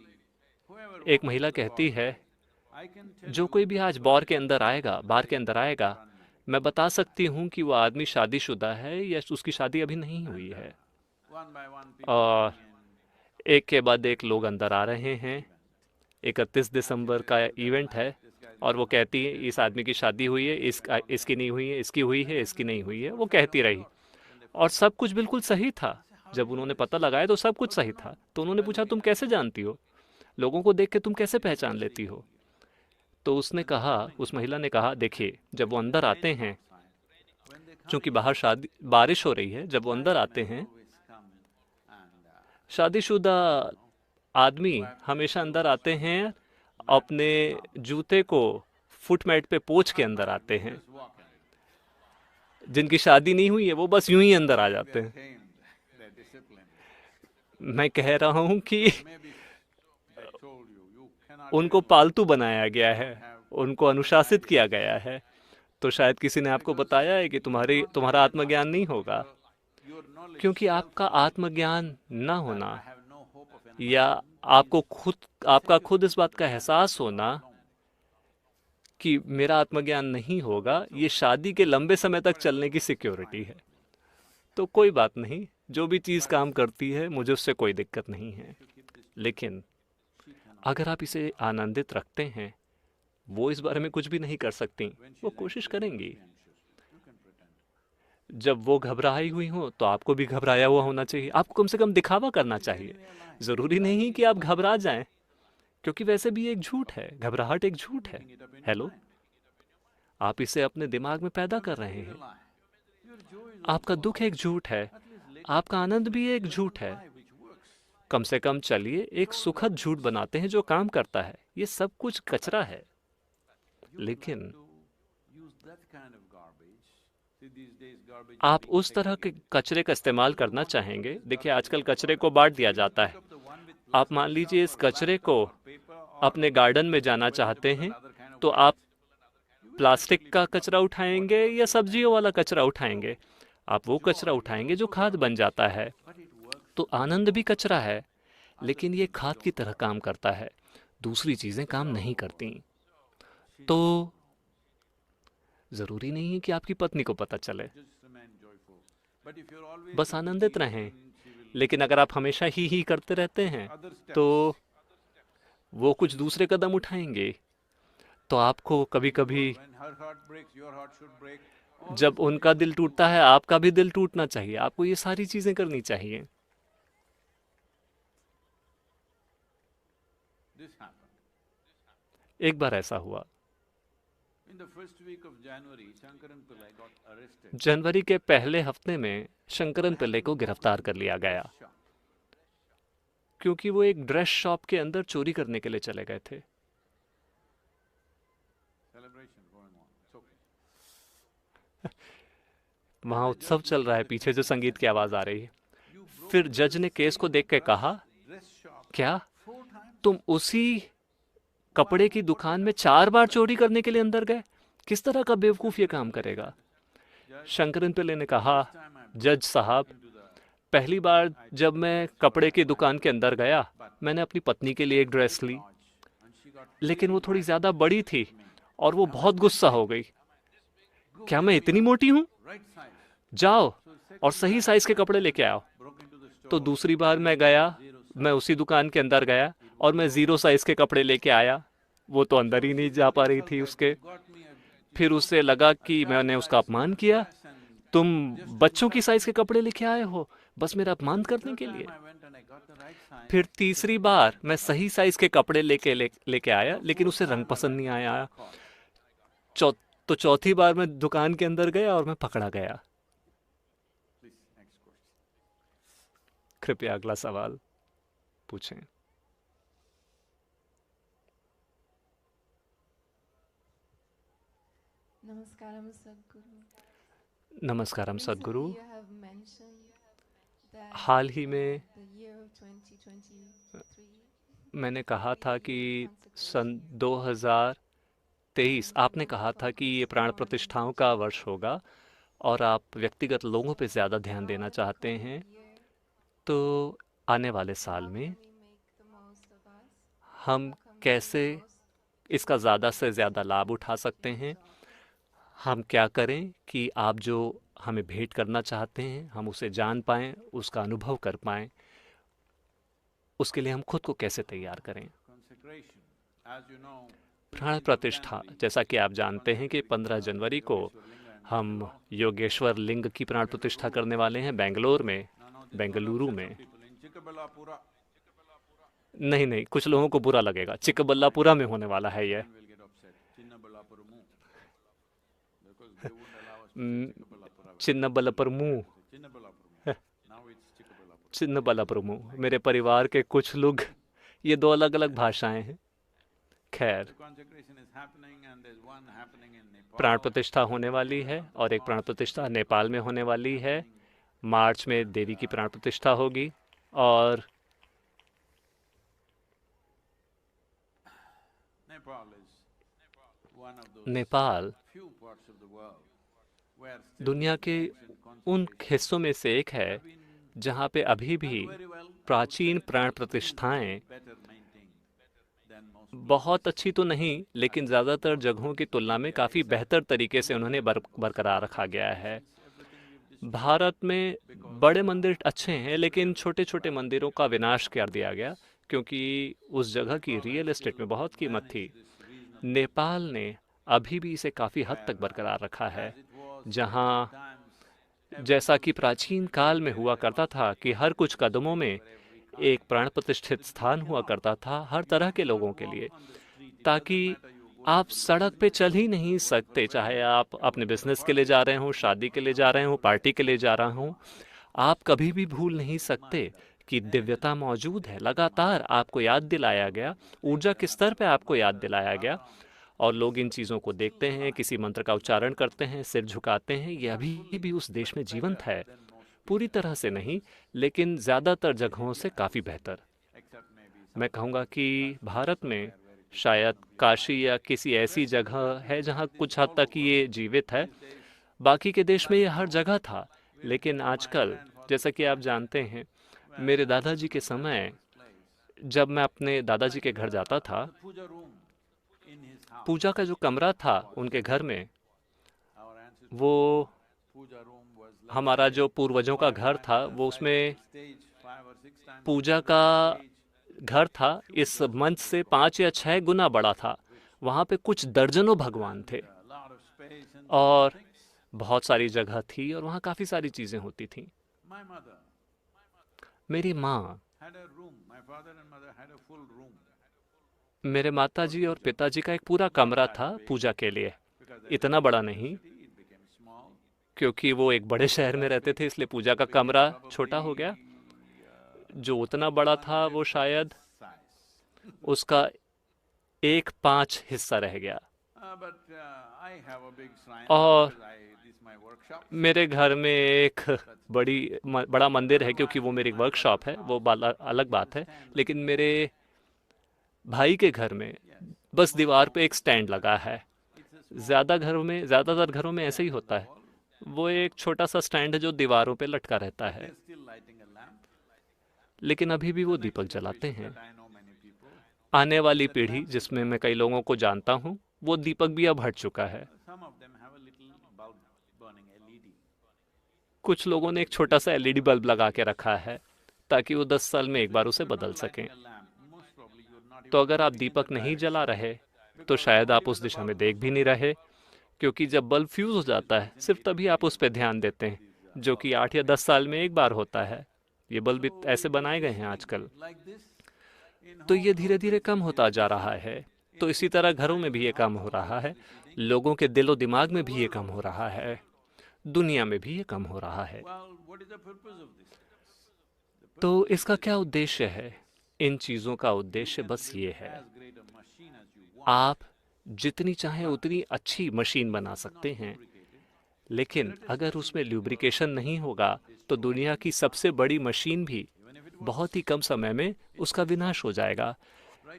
Speaker 2: whoever
Speaker 1: एक
Speaker 2: walks
Speaker 1: महिला
Speaker 2: into the
Speaker 1: कहती
Speaker 2: bar,
Speaker 1: है,
Speaker 2: I can tell
Speaker 1: जो
Speaker 2: you
Speaker 1: कोई भी आज बार के अंदर आएगा, बार के अंदर आएगा,
Speaker 2: run man.
Speaker 1: मैं बता सकती हूँ कि वो आदमी शादीशुदा है या उसकी शादी अभी नहीं हुई है।
Speaker 2: One by one people
Speaker 1: और
Speaker 2: coming in.
Speaker 1: एक के बाद एक लोग अंदर आ रहे हैं। 31 दिसंबर का इवेंट है और वो कहती है इस आदमी की शादी हुई है, इसकी नहीं हुई है, इसकी हुई है, इसकी नहीं हुई है। वो कहती रही और सब कुछ बिल्कुल सही था। जब उन्होंने पता लगाया तो सब कुछ सही था। तो उन्होंने पूछा, तुम कैसे जानती हो? लोगों को देख के तुम कैसे पहचान लेती हो? तो उसने कहा, उस महिला ने कहा, देखिए, जब वो अंदर आते हैं,
Speaker 2: When they come
Speaker 1: चूंकि बाहर बारिश हो रही है, जब वो अंदर आते हैं,
Speaker 2: always come in and
Speaker 1: शादीशुदा आदमी हमेशा अंदर आते हैं, अपने जूते को फुटमैट पे पोंछ के अंदर आते हैं।
Speaker 2: just walk in.
Speaker 1: जिनकी शादी नहीं हुई है वो बस यूं ही अंदर आ जाते हैं।
Speaker 2: Tamed, they're disciplined.
Speaker 1: मैं कह रहा हूं कि
Speaker 2: Maybe they told you, you cannot
Speaker 1: उनको पालतू बनाया गया है, उनको अनुशासित किया गया है। तो शायद किसी ने आपको बताया है कि तुम्हारा आत्मज्ञान नहीं होगा,
Speaker 2: your knowledge.
Speaker 1: क्योंकि आपका आत्मज्ञान न होना
Speaker 2: I have no hope of
Speaker 1: या आपका खुद इस बात का एहसास होना कि मेरा आत्मज्ञान नहीं होगा, ये शादी के लंबे समय तक चलने की सिक्योरिटी है। तो कोई बात नहीं, जो भी चीज़ काम करती है मुझे उससे कोई दिक्कत नहीं है। लेकिन अगर आप इसे आनंदित रखते हैं, वो इस बारे में कुछ भी नहीं कर सकती, वो कोशिश करेंगी।
Speaker 2: you can pretend.
Speaker 1: जब वो घबराई हुई हो तो आपको भी घबराया हुआ होना चाहिए। आपको कम से कम दिखावा करना चाहिए। ज़रूरी नहीं कि आप घबरा जाएं, क्योंकि वैसे भी एक झूठ है, घबराहट एक झूठ है। हेलो, आप इसे अपने दिमाग में पैदा कर रहे हैं।
Speaker 2: Lie. Your joy is
Speaker 1: आपका दुख एक झूठ है, आपका आनंद भी एक झूठ है।
Speaker 2: which works.
Speaker 1: कम से कम चलिए एक सुखद झूठ बनाते हैं जो काम करता है। ये सब कुछ कचरा है, लेकिन
Speaker 2: To use that kind of garbage. See, these days garbage is
Speaker 1: आप
Speaker 2: being
Speaker 1: उस तरह के कचरे का इस्तेमाल करना चाहेंगे। देखिए, आजकल कचरे को बांट दिया जाता है।
Speaker 2: the one with
Speaker 1: आप मान लीजिए इस कचरे को
Speaker 2: paper or
Speaker 1: अपने गार्डन में जाना चाहते हैं, तो आप प्लास्टिक का कचरा उठाएंगे या सब्जियों वाला कचरा उठाएंगे? आप वो कचरा उठाएंगे जो खाद बन जाता है।
Speaker 2: but it works.
Speaker 1: तो आनंद भी कचरा है, लेकिन ये खाद की तरह काम करता है। दूसरी चीज़ें काम नहीं करती। तो ज़रूरी नहीं है कि आपकी पत्नी को पता चले।
Speaker 2: Just remain joyful. But if you're always
Speaker 1: बस आनंदित रहें। लेकिन अगर आप हमेशा ही करते रहते हैं,
Speaker 2: other steps,
Speaker 1: तो वो कुछ दूसरे कदम उठाएंगे। तो आपको कभी कभी
Speaker 2: when her heart breaks, your heart should break.
Speaker 1: जब उनका दिल टूटता है, आपका भी दिल टूटना चाहिए। आपको ये सारी चीज़ें करनी चाहिए।
Speaker 2: This happened.
Speaker 1: एक बार ऐसा हुआ,
Speaker 2: In the first week of January, Shankaran Pillai got arrested.
Speaker 1: जनवरी के पहले हफ्ते में शंकरन पिल्ले को गिरफ्तार कर लिया गया,
Speaker 2: Shop.
Speaker 1: क्योंकि वो एक ड्रेस शॉप के अंदर चोरी करने के लिए चले गए थे।
Speaker 2: Celebration going on. It's okay.
Speaker 1: वहाँ उत्सव चल रहा है, पीछे जो संगीत की आवाज़ आ रही है। फिर जज ने केस को देख के कहा,
Speaker 2: Dress shop
Speaker 1: क्या
Speaker 2: 4 times.
Speaker 1: तुम उसी कपड़े की दुकान में 4 बार चोरी करने के लिए अंदर गए? किस तरह का बेवकूफ़ ये काम करेगा? शंकरन पिल्ले ने कहा, जज साहब, पहली बार जब मैं कपड़े की दुकान के अंदर गया, मैंने अपनी पत्नी के लिए एक ड्रेस ली, लेकिन वो थोड़ी ज़्यादा बड़ी थी और वो बहुत गुस्सा हो गई। क्या मैं इतनी मोटी हूँ? जाओ और सही साइज़ के कपड़े लेके आओ। तो दूसरी बार मैं गया, मैं उसी दुकान के अंदर गया और मैं 0 साइज़ के कपड़े लेके आया। वो तो अंदर ही नहीं जा पा रही थी उसके। फिर उससे लगा कि मैंने उसका अपमान किया। तुम बच्चों की साइज़ के कपड़े लेके आए हो बस मेरा अपमान करने के लिए। फिर तीसरी बार मैं सही साइज़ के कपड़े लेके आया, लेकिन उसे रंग पसंद नहीं आया। तो चौथी बार मैं दुकान के अंदर गया और मैं पकड़ा गया। कृपया अगला सवाल पूछें।
Speaker 5: Namaskaram Sadhguru.
Speaker 1: नमस्कारम Sadhguru.
Speaker 5: Recently you have mentioned that
Speaker 1: हाल ही में
Speaker 5: the year of 2023
Speaker 1: मैंने कहा था कि सन
Speaker 5: consecration
Speaker 1: 2023 आपने कहा था कि ये प्राण प्रतिष्ठाओं का वर्ष होगा और आप व्यक्तिगत लोगों पे ज़्यादा ध्यान देना चाहते हैं।
Speaker 5: year,
Speaker 1: तो आने वाले साल
Speaker 5: how
Speaker 1: में
Speaker 5: can we make the most of us?
Speaker 1: हम
Speaker 5: How can we
Speaker 1: कैसे
Speaker 5: make the most
Speaker 1: इसका ज़्यादा से ज़्यादा लाभ उठा सकते हैं? हम क्या करें कि आप जो हमें भेंट करना चाहते हैं हम उसे जान पाएँ, उसका अनुभव कर पाएँ। उसके लिए हम खुद को कैसे तैयार करें? प्राण प्रतिष्ठा, जैसा कि आप जानते हैं कि 15 जनवरी को हम योगेश्वर लिंग की प्राण प्रतिष्ठा करने वाले हैं बेंगलुरु में। नहीं, कुछ लोगों को बुरा लगेगा। चिकबल्लापुरा में होने वाला है यह। चिन्नबल्लापुरमु। मेरे परिवार के कुछ लोग, ये 2 अलग अलग भाषाएं हैं। खैर, प्राण प्रतिष्ठा होने वाली है और एक प्राण प्रतिष्ठा नेपाल में होने वाली है। मार्च में देवी की प्राण प्रतिष्ठा होगी और नेपाल दुनिया के उन हिस्सों में से एक है जहाँ पे अभी भी प्राचीन प्राण प्रतिष्ठाएं बहुत अच्छी तो नहीं, लेकिन ज़्यादातर जगहों की तुलना में काफ़ी बेहतर तरीके से उन्होंने बरकरार रखा गया है। भारत में बड़े मंदिर अच्छे हैं, लेकिन छोटे छोटे मंदिरों का विनाश कर दिया गया क्योंकि उस जगह की रियल एस्टेट में बहुत कीमत थी। नेपाल ने अभी भी इसे काफ़ी हद तक बरकरार रखा है, जहाँ जैसा कि प्राचीन काल में हुआ करता था कि हर कुछ कदमों में एक प्राण प्रतिष्ठित स्थान हुआ करता था हर तरह के लोगों के लिए, ताकि आप सड़क पे चल ही नहीं सकते, चाहे आप अपने बिजनेस के लिए जा रहे हो, शादी के लिए जा रहे हो, पार्टी के लिए जा रहा हो, आप कभी भी भूल नहीं सकते कि दिव्यता मौजूद है। लगातार आपको याद दिलाया गया, ऊर्जा के स्तर पे आपको याद दिलाया गया और लोग इन चीज़ों को देखते हैं, किसी मंत्र का उच्चारण करते हैं, सिर झुकाते हैं। ये अभी भी उस देश में जीवंत है, पूरी तरह से नहीं, लेकिन ज़्यादातर जगहों से काफ़ी बेहतर। मैं कहूँगा कि भारत में शायद काशी या किसी ऐसी जगह है जहाँ कुछ हद तक ये जीवित है। बाकी के देश में ये हर जगह था, लेकिन आजकल जैसा कि आप जानते हैं, मेरे दादाजी के समय जब मैं अपने दादाजी के घर जाता था, पूजा का जो कमरा था उनके घर में, वो हमारा जो पूर्वजों का घर था, वो उसमें पूजा का घर था, इस मंच से 5 या 6 गुना बड़ा था। वहाँ पे कुछ दर्जनों भगवान थे और बहुत सारी जगह थी और वहाँ काफ़ी सारी चीज़ें होती थीं। मेरी माँ, मेरे माताजी और पिताजी का एक पूरा कमरा था पूजा के लिए। इतना बड़ा नहीं, क्योंकि वो एक बड़े शहर में रहते थे, इसलिए पूजा का कमरा छोटा हो गया। जो उतना बड़ा था वो शायद उसका 1/5 हिस्सा रह गया। और मेरे घर में एक बड़ा मंदिर है, क्योंकि वो मेरी वर्कशॉप है, वो अलग बात है। लेकिन मेरे भाई के घर में बस दीवार पे एक स्टैंड लगा है। ज़्यादातर घरों में ऐसे ही होता है। वो एक छोटा सा स्टैंड है जो दीवारों पे लटका रहता है,
Speaker 2: They're still lighting a lamp.
Speaker 1: लेकिन अभी भी वो
Speaker 2: The
Speaker 1: दीपक
Speaker 2: next
Speaker 1: जलाते
Speaker 2: generation
Speaker 1: हैं।
Speaker 2: that I know many people,
Speaker 1: आने वाली पीढ़ी, जिसमें मैं कई लोगों को जानता हूँ, वो दीपक भी अब हट चुका है।
Speaker 2: some of them have a little bulb burning LED.
Speaker 1: कुछ लोगों ने एक छोटा सा एलईडी बल्ब लगा के रखा है ताकि वो 10 साल में एक बार उसे
Speaker 2: If you're
Speaker 1: बदल
Speaker 2: not
Speaker 1: सकें।
Speaker 2: lighting a lamp, most probably you're not
Speaker 1: तो
Speaker 2: even
Speaker 1: अगर आप
Speaker 2: looking in
Speaker 1: दीपक
Speaker 2: the
Speaker 1: नहीं जला
Speaker 2: direction.
Speaker 1: रहे तो शायद आप उस दिशा में देख भी नहीं रहे, क्योंकि जब बल्ब फ्यूज हो जाता है सिर्फ तभी आप उस पर ध्यान देते हैं, जो कि 8 या 10 साल में एक बार होता है। ये बल्ब ऐसे बनाए गए हैं आजकल।
Speaker 2: Like this, in
Speaker 1: तो
Speaker 2: home,
Speaker 1: ये धीरे धीरे कम होता जा रहा है। तो इसी तरह घरों में भी ये कम हो रहा है, लोगों के दिलो दिमाग में भी ये कम हो रहा है, दुनिया में भी ये कम हो रहा है।
Speaker 2: well, what is the purpose of this?
Speaker 1: तो इसका क्या उद्देश्य है? इन चीज़ों का उद्देश्य बस ये है,
Speaker 2: As great a machine as you want,
Speaker 1: आप जितनी चाहें उतनी अच्छी मशीन बना सकते हैं, लेकिन अगर उसमें ल्यूब्रिकेशन नहीं होगा तो दुनिया की सबसे बड़ी मशीन भी बहुत ही कम समय में उसका विनाश हो जाएगा।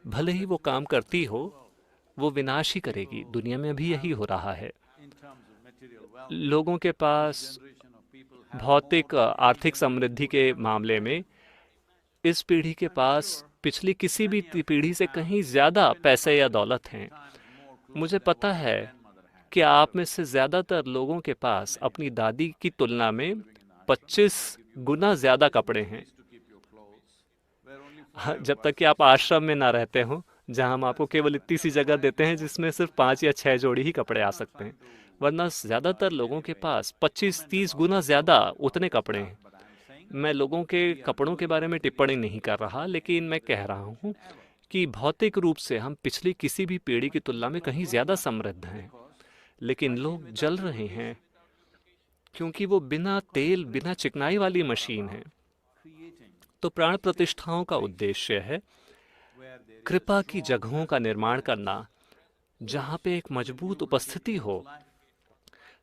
Speaker 1: भले ही वो काम करती हो, वो विनाश ही करेगी। दुनिया में भी यही हो रहा है।
Speaker 2: in terms of material wealth,
Speaker 1: लोगों के पास
Speaker 2: generation of people have
Speaker 1: भौतिक आर्थिक समृद्धि के मामले में इस पीढ़ी के पास पिछली किसी भी पीढ़ी से कहीं ज़्यादा पैसे या दौलत हैं। मुझे पता है कि आप में से ज़्यादातर लोगों के पास अपनी दादी की तुलना में 25 गुना ज़्यादा कपड़े हैं। हाँ, जब तक कि आप आश्रम में ना रहते हो, जहाँ हम आपको केवल इतनी सी जगह देते हैं जिसमें सिर्फ 5 या 6 जोड़ी ही कपड़े आ सकते हैं, वरना ज़्यादातर लोगों के पास 25-30 गुना ज़्यादा उतने कपड़े हैं। मैं लोगों के कपड़ों के बारे में टिप्पणी नहीं कर रहा, लेकिन मैं कह रहा हूँ कि भौतिक रूप से हम पिछली किसी भी पीढ़ी की तुलना में कहीं ज़्यादा समृद्ध हैं, लेकिन लोग जल रहे हैं क्योंकि वो बिना तेल, बिना चिकनाई वाली मशीन है। तो प्राण प्रतिष्ठाओं का उद्देश्य है कृपा की जगहों का निर्माण करना, जहाँ पे एक मजबूत उपस्थिति हो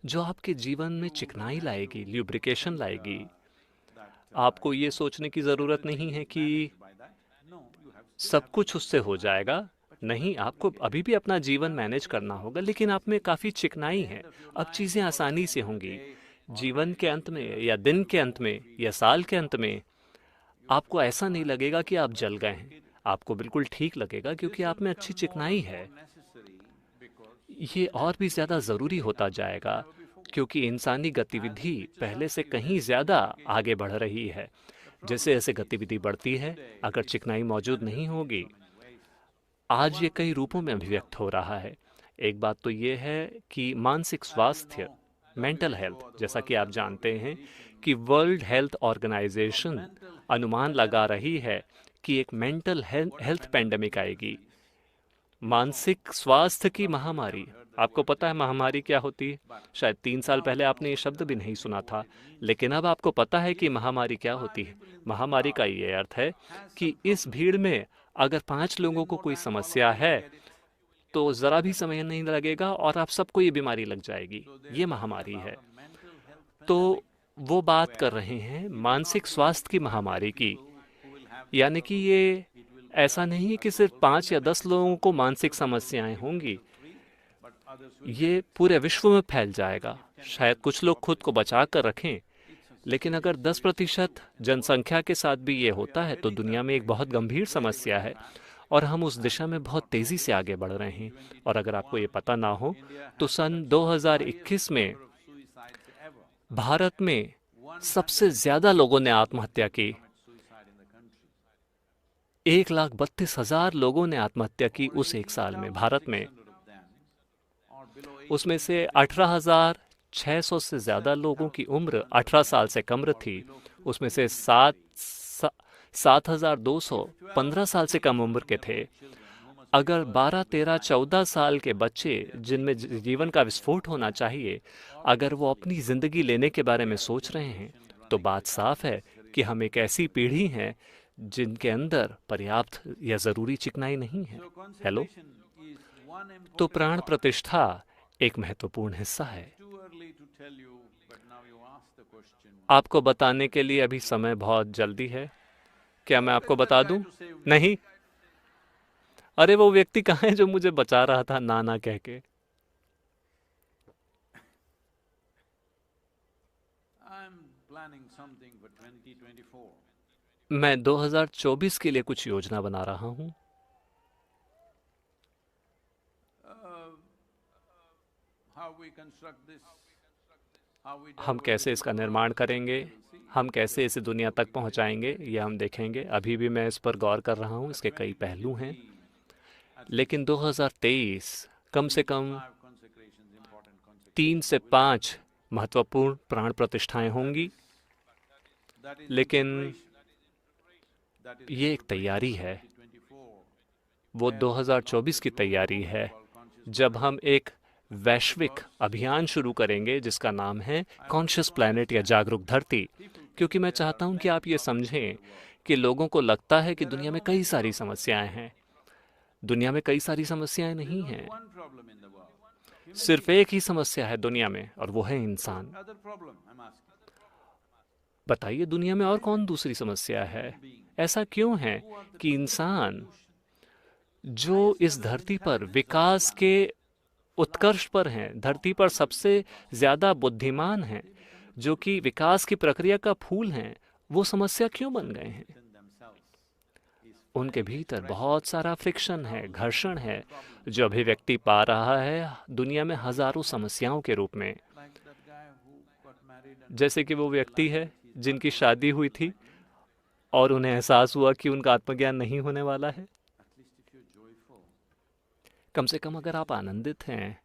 Speaker 1: जो आपके जीवन में चिकनाई लाएगी, ल्यूब्रिकेशन लाएगी। आपको ये सोचने की ज़रूरत नहीं है कि सब कुछ उससे हो जाएगा। नहीं, आपको अभी भी अपना जीवन मैनेज करना होगा, लेकिन आप में काफ़ी चिकनाई है। अब चीज़ें आसानी से होंगी। जीवन के अंत में या दिन के अंत में या साल के अंत में आपको ऐसा नहीं लगेगा कि आप जल गए हैं। आपको बिल्कुल ठीक लगेगा क्योंकि आप में अच्छी चिकनाई है। ये और भी ज़्यादा ज़रूरी होता जाएगा क्योंकि इंसानी गतिविधि पहले से कहीं ज़्यादा आगे बढ़ रही है। जैसे जैसे गतिविधि बढ़ती है, अगर चिकनाई मौजूद नहीं होगी, आज ये कई रूपों में अभिव्यक्त हो रहा है। एक बात तो ये है कि मानसिक स्वास्थ्य, मेंटल हेल्थ, जैसा कि आप जानते हैं कि वर्ल्ड हेल्थ ऑर्गेनाइजेशन अनुमान लगा रही है कि एक मेंटल हेल्थ पेंडेमिक आएगी, मानसिक स्वास्थ्य की महामारी। आपको पता है महामारी क्या होती है? शायद 3 साल पहले आपने ये शब्द भी नहीं सुना था, लेकिन अब आपको पता है कि महामारी क्या होती है। महामारी का ये अर्थ है कि इस भीड़ में अगर 5 लोगों को कोई समस्या है तो ज़रा भी समय नहीं लगेगा और आप सबको ये बीमारी लग जाएगी। ये महामारी है। तो वो बात कर रहे हैं मानसिक स्वास्थ्य की महामारी की, यानी कि ये ऐसा नहीं है कि सिर्फ 5 या 10 लोगों को मानसिक समस्याएं होंगी, ये पूरे विश्व में फैल जाएगा। शायद कुछ लोग खुद को बचा कर रखें, लेकिन अगर 10% जनसंख्या के साथ भी ये होता है तो दुनिया में एक बहुत गंभीर समस्या है और हम उस दिशा में बहुत तेज़ी से आगे बढ़ रहे हैं। और अगर आपको ये पता ना हो तो सन 2021 में भारत में सबसे ज़्यादा लोगों ने आत्महत्या की। 1,32,000 लोगों ने आत्महत्या की उस एक साल में भारत में। उसमें से 18,600 से ज़्यादा लोगों की उम्र 18 साल से कम थी। उसमें से 7,200 15 साल से कम उम्र के थे। अगर 12, 13, 14 साल के बच्चे जिनमें जीवन का विस्फोट होना चाहिए, अगर वो अपनी ज़िंदगी लेने के बारे में सोच रहे हैं, तो बात साफ है कि हम एक ऐसी पीढ़ी हैं जिनके अंदर पर्याप्त या ज़रूरी चिकनाई नहीं है। हेलो, तो प्राण प्रतिष्ठा एक महत्वपूर्ण हिस्सा है। आपको बताने के लिए अभी समय बहुत जल्दी है। क्या मैं आपको बता दूं? नहीं। अरे वो व्यक्ति कहाँ है जो मुझे बचा रहा था ना ना कह के?
Speaker 2: I'm planning something for 2024.
Speaker 1: मैं 2024 के लिए कुछ योजना बना रहा हूँ।
Speaker 2: How we construct this, how we
Speaker 1: हम
Speaker 2: develop
Speaker 1: कैसे
Speaker 2: it
Speaker 1: इसका
Speaker 2: in the
Speaker 1: निर्माण
Speaker 2: world,
Speaker 1: करेंगे,
Speaker 2: we will see.
Speaker 1: हम कैसे इसे दुनिया तक पहुंचाएंगे, ये हम देखेंगे। अभी भी मैं इस पर गौर कर रहा हूँ, इसके कई पहलू हैं।
Speaker 2: 2023, at
Speaker 1: लेकिन 2023 कम से कम
Speaker 2: 5 consecrations, important consecrations.
Speaker 1: 3 से 5 महत्वपूर्ण प्राण प्रतिष्ठाएं होंगी।
Speaker 2: That is
Speaker 1: लेकिन
Speaker 2: preparation. That is
Speaker 1: ये एक तैयारी है,
Speaker 2: 2024.
Speaker 1: वो 2024 की तैयारी है, जब हम एक वैश्विक अभियान शुरू करेंगे जिसका नाम है कॉन्शियस प्लैनेट या जागरूक धरती। क्योंकि मैं चाहता हूं कि आप ये समझें कि लोगों को लगता है कि दुनिया में कई सारी समस्याएं हैं। दुनिया में कई सारी समस्याएं नहीं हैं,
Speaker 2: One problem in the world.
Speaker 1: सिर्फ एक ही समस्या है दुनिया में, और वो है इंसान।
Speaker 2: Other problem, I'm asking.
Speaker 1: बताइए दुनिया में और कौन दूसरी समस्या है? ऐसा क्यों है कि इंसान जो इस धरती पर विकास के उत्कर्ष पर हैं, धरती पर सबसे ज़्यादा बुद्धिमान हैं, जो कि विकास की प्रक्रिया का फूल हैं, वो समस्या क्यों बन गए हैं? उनके भीतर बहुत सारा फ्रिक्शन है, घर्षण है, जो अभिव्यक्ति पा रहा है दुनिया में हजारों समस्याओं के रूप में।
Speaker 2: Like that guy who got married and
Speaker 1: जैसे कि वो व्यक्ति है जिनकी शादी हुई थी और उन्हें एहसास हुआ कि उनका आत्मज्ञान नहीं होने वाला है।
Speaker 2: at least if you're joyful,
Speaker 1: कम से कम अगर आप आनंदित हैं,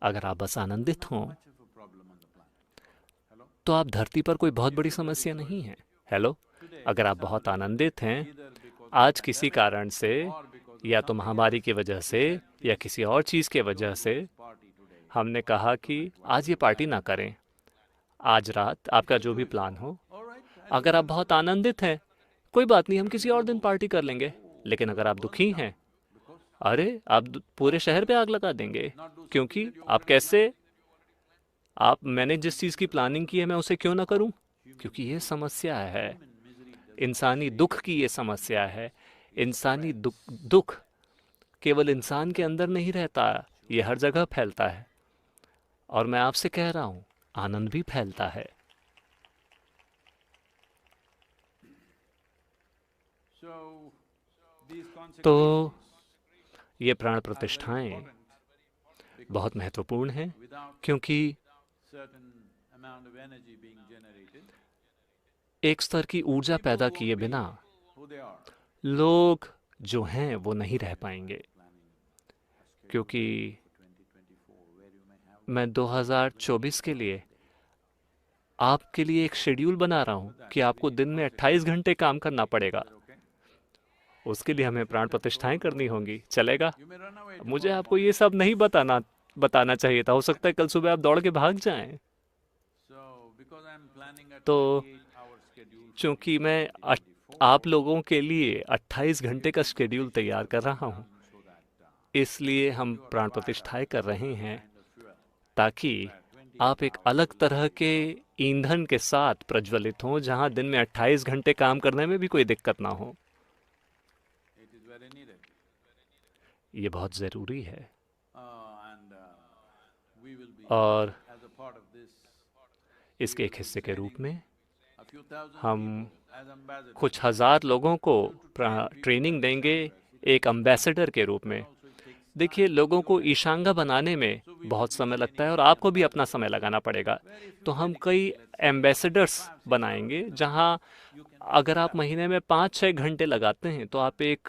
Speaker 1: अगर आप बस आनंदित हों,
Speaker 2: much of a problem on the planet. Hello?
Speaker 1: तो आप धरती पर कोई बहुत बड़ी समस्या नहीं है। हेलो, अगर आप बहुत आनंदित हैं
Speaker 2: Either because
Speaker 1: आज किसी कारण से, या तो महामारी की वजह से या किसी और चीज़ के वजह से,
Speaker 2: party today,
Speaker 1: हमने कहा कि आज ये पार्टी ना करें, आज रात आपका जो भी प्लान हो।
Speaker 2: all right,
Speaker 1: अगर आप बहुत आनंदित हैं, कोई बात नहीं, हम किसी और दिन पार्टी कर लेंगे। लेकिन अगर आप दुखी हैं, अरे आप पूरे शहर पे आग लगा देंगे। क्योंकि आप कैसे, आप मैंने जिस चीज़ की प्लानिंग की है मैं उसे क्यों ना करूं? क्योंकि ये समस्या है, इंसानी दुख की ये समस्या है। इंसानी दुख केवल इंसान के अंदर नहीं रहता, ये हर जगह फैलता है। और मैं आपसे कह रहा हूं, आनंद भी फैलता है।
Speaker 2: so these
Speaker 1: तो
Speaker 2: consecrations
Speaker 1: ये प्राण
Speaker 2: are very
Speaker 1: प्रतिष्ठाएं
Speaker 2: important
Speaker 1: बहुत महत्वपूर्ण हैं,
Speaker 2: without
Speaker 1: क्योंकि
Speaker 2: certain amount of energy being generated,
Speaker 1: एक स्तर की ऊर्जा पैदा किए बिना
Speaker 2: who they are.
Speaker 1: लोग जो हैं वो नहीं रह पाएंगे। क्योंकि
Speaker 2: 2024, where you may have
Speaker 1: मैं 2024 के लिए आपके लिए एक शेड्यूल बना रहा हूं कि आपको दिन में 28 घंटे काम करना पड़ेगा।
Speaker 2: okay.
Speaker 1: उसके लिए हमें प्राण प्रतिष्ठाएं करनी होंगी। चलेगा?
Speaker 2: You may run away
Speaker 1: मुझे
Speaker 2: tomorrow
Speaker 1: आपको ये सब नहीं बताना चाहिए था। हो सकता है कल सुबह आप दौड़ के भाग जाएं।
Speaker 2: morning. So because I'm planning a
Speaker 1: तो
Speaker 2: 28-hour schedule for
Speaker 1: चूंकि मैं आप लोगों के लिए 28 घंटे का शेड्यूल तैयार कर रहा हूं,
Speaker 2: so that
Speaker 1: इसलिए हम प्राण प्रतिष्ठाएं कर रहे हैं
Speaker 2: kind of fuel.
Speaker 1: ताकि आप एक अलग तरह के ईंधन के साथ प्रज्वलित हों, जहां दिन में 28 घंटे काम करने में भी कोई दिक्कत ना हो।
Speaker 2: It is very needed.
Speaker 1: ये बहुत ज़रूरी है।
Speaker 2: And we will be
Speaker 1: और
Speaker 2: as a part of this,
Speaker 1: इसके एक हिस्से के रूप में
Speaker 2: a few thousand
Speaker 1: हम
Speaker 2: people as ambassadors.
Speaker 1: कुछ हजार लोगों को ट्रेनिंग देंगे एक एम्बेसडर के रूप में। देखिए, लोगों को ईशांगा बनाने में बहुत समय लगता है और आपको भी अपना समय लगाना पड़ेगा। तो हम कई एम्बेसडर्स बनाएंगे, जहां अगर आप महीने में 5-6 घंटे लगाते हैं तो आप एक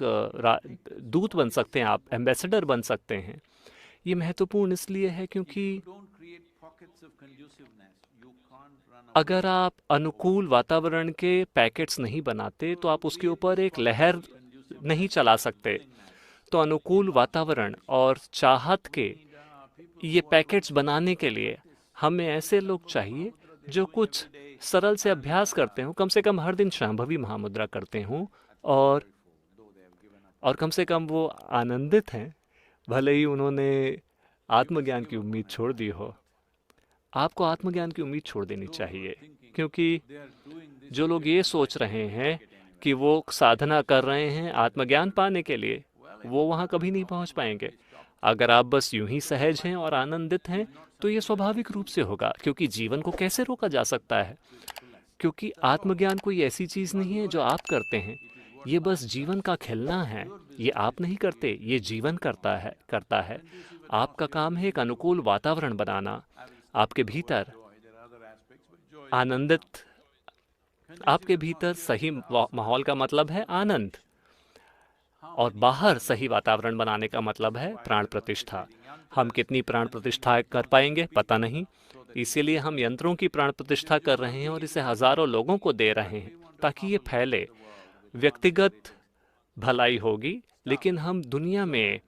Speaker 1: दूत बन सकते हैं, आप एम्बेसडर बन सकते हैं। ये महत्वपूर्ण इसलिए है क्योंकि
Speaker 2: Don't create pockets of conduciveness. You can't run away.
Speaker 1: अगर आप अनुकूल वातावरण के पैकेट्स नहीं बनाते तो आप उसके ऊपर एक लहर नहीं चला सकते। तो अनुकूल वातावरण और चाहत के ये पैकेट्स बनाने के लिए हमें ऐसे लोग चाहिए जो कुछ सरल से अभ्यास करते हों, कम से कम हर दिन शांभवी महामुद्रा करते हों, और कम से कम वो आनंदित हैं, भले ही उन्होंने आत्मज्ञान की उम्मीद छोड़ दी हो। आपको आत्मज्ञान की उम्मीद छोड़ देनी चाहिए, क्योंकि
Speaker 2: They are doing this.
Speaker 1: जो लोग ये सोच रहे हैं कि वो साधना कर रहे हैं आत्मज्ञान पाने के लिए,
Speaker 2: Well,
Speaker 1: वो वहाँ कभी नहीं पहुँच पाएंगे। अगर आप बस यूं ही सहज हैं और आनंदित हैं तो ये स्वाभाविक रूप से होगा, क्योंकि जीवन को कैसे रोका जा सकता है? क्योंकि आत्मज्ञान कोई ऐसी चीज़ नहीं है जो आप करते हैं, ये बस जीवन का खिलना है। ये आप नहीं करते, ये जीवन करता है। आपका काम है एक अनुकूल वातावरण बनाना, आपके भीतर आनंदित, आपके भीतर सही माहौल का मतलब है आनंद, और बाहर सही वातावरण बनाने का मतलब है प्राण प्रतिष्ठा। हम कितनी प्राण प्रतिष्ठा कर पाएंगे पता नहीं, इसीलिए हम यंत्रों की प्राण प्रतिष्ठा कर रहे हैं और इसे हजारों लोगों को दे रहे हैं ताकि ये फैले। व्यक्तिगत भलाई होगी, लेकिन हम दुनिया में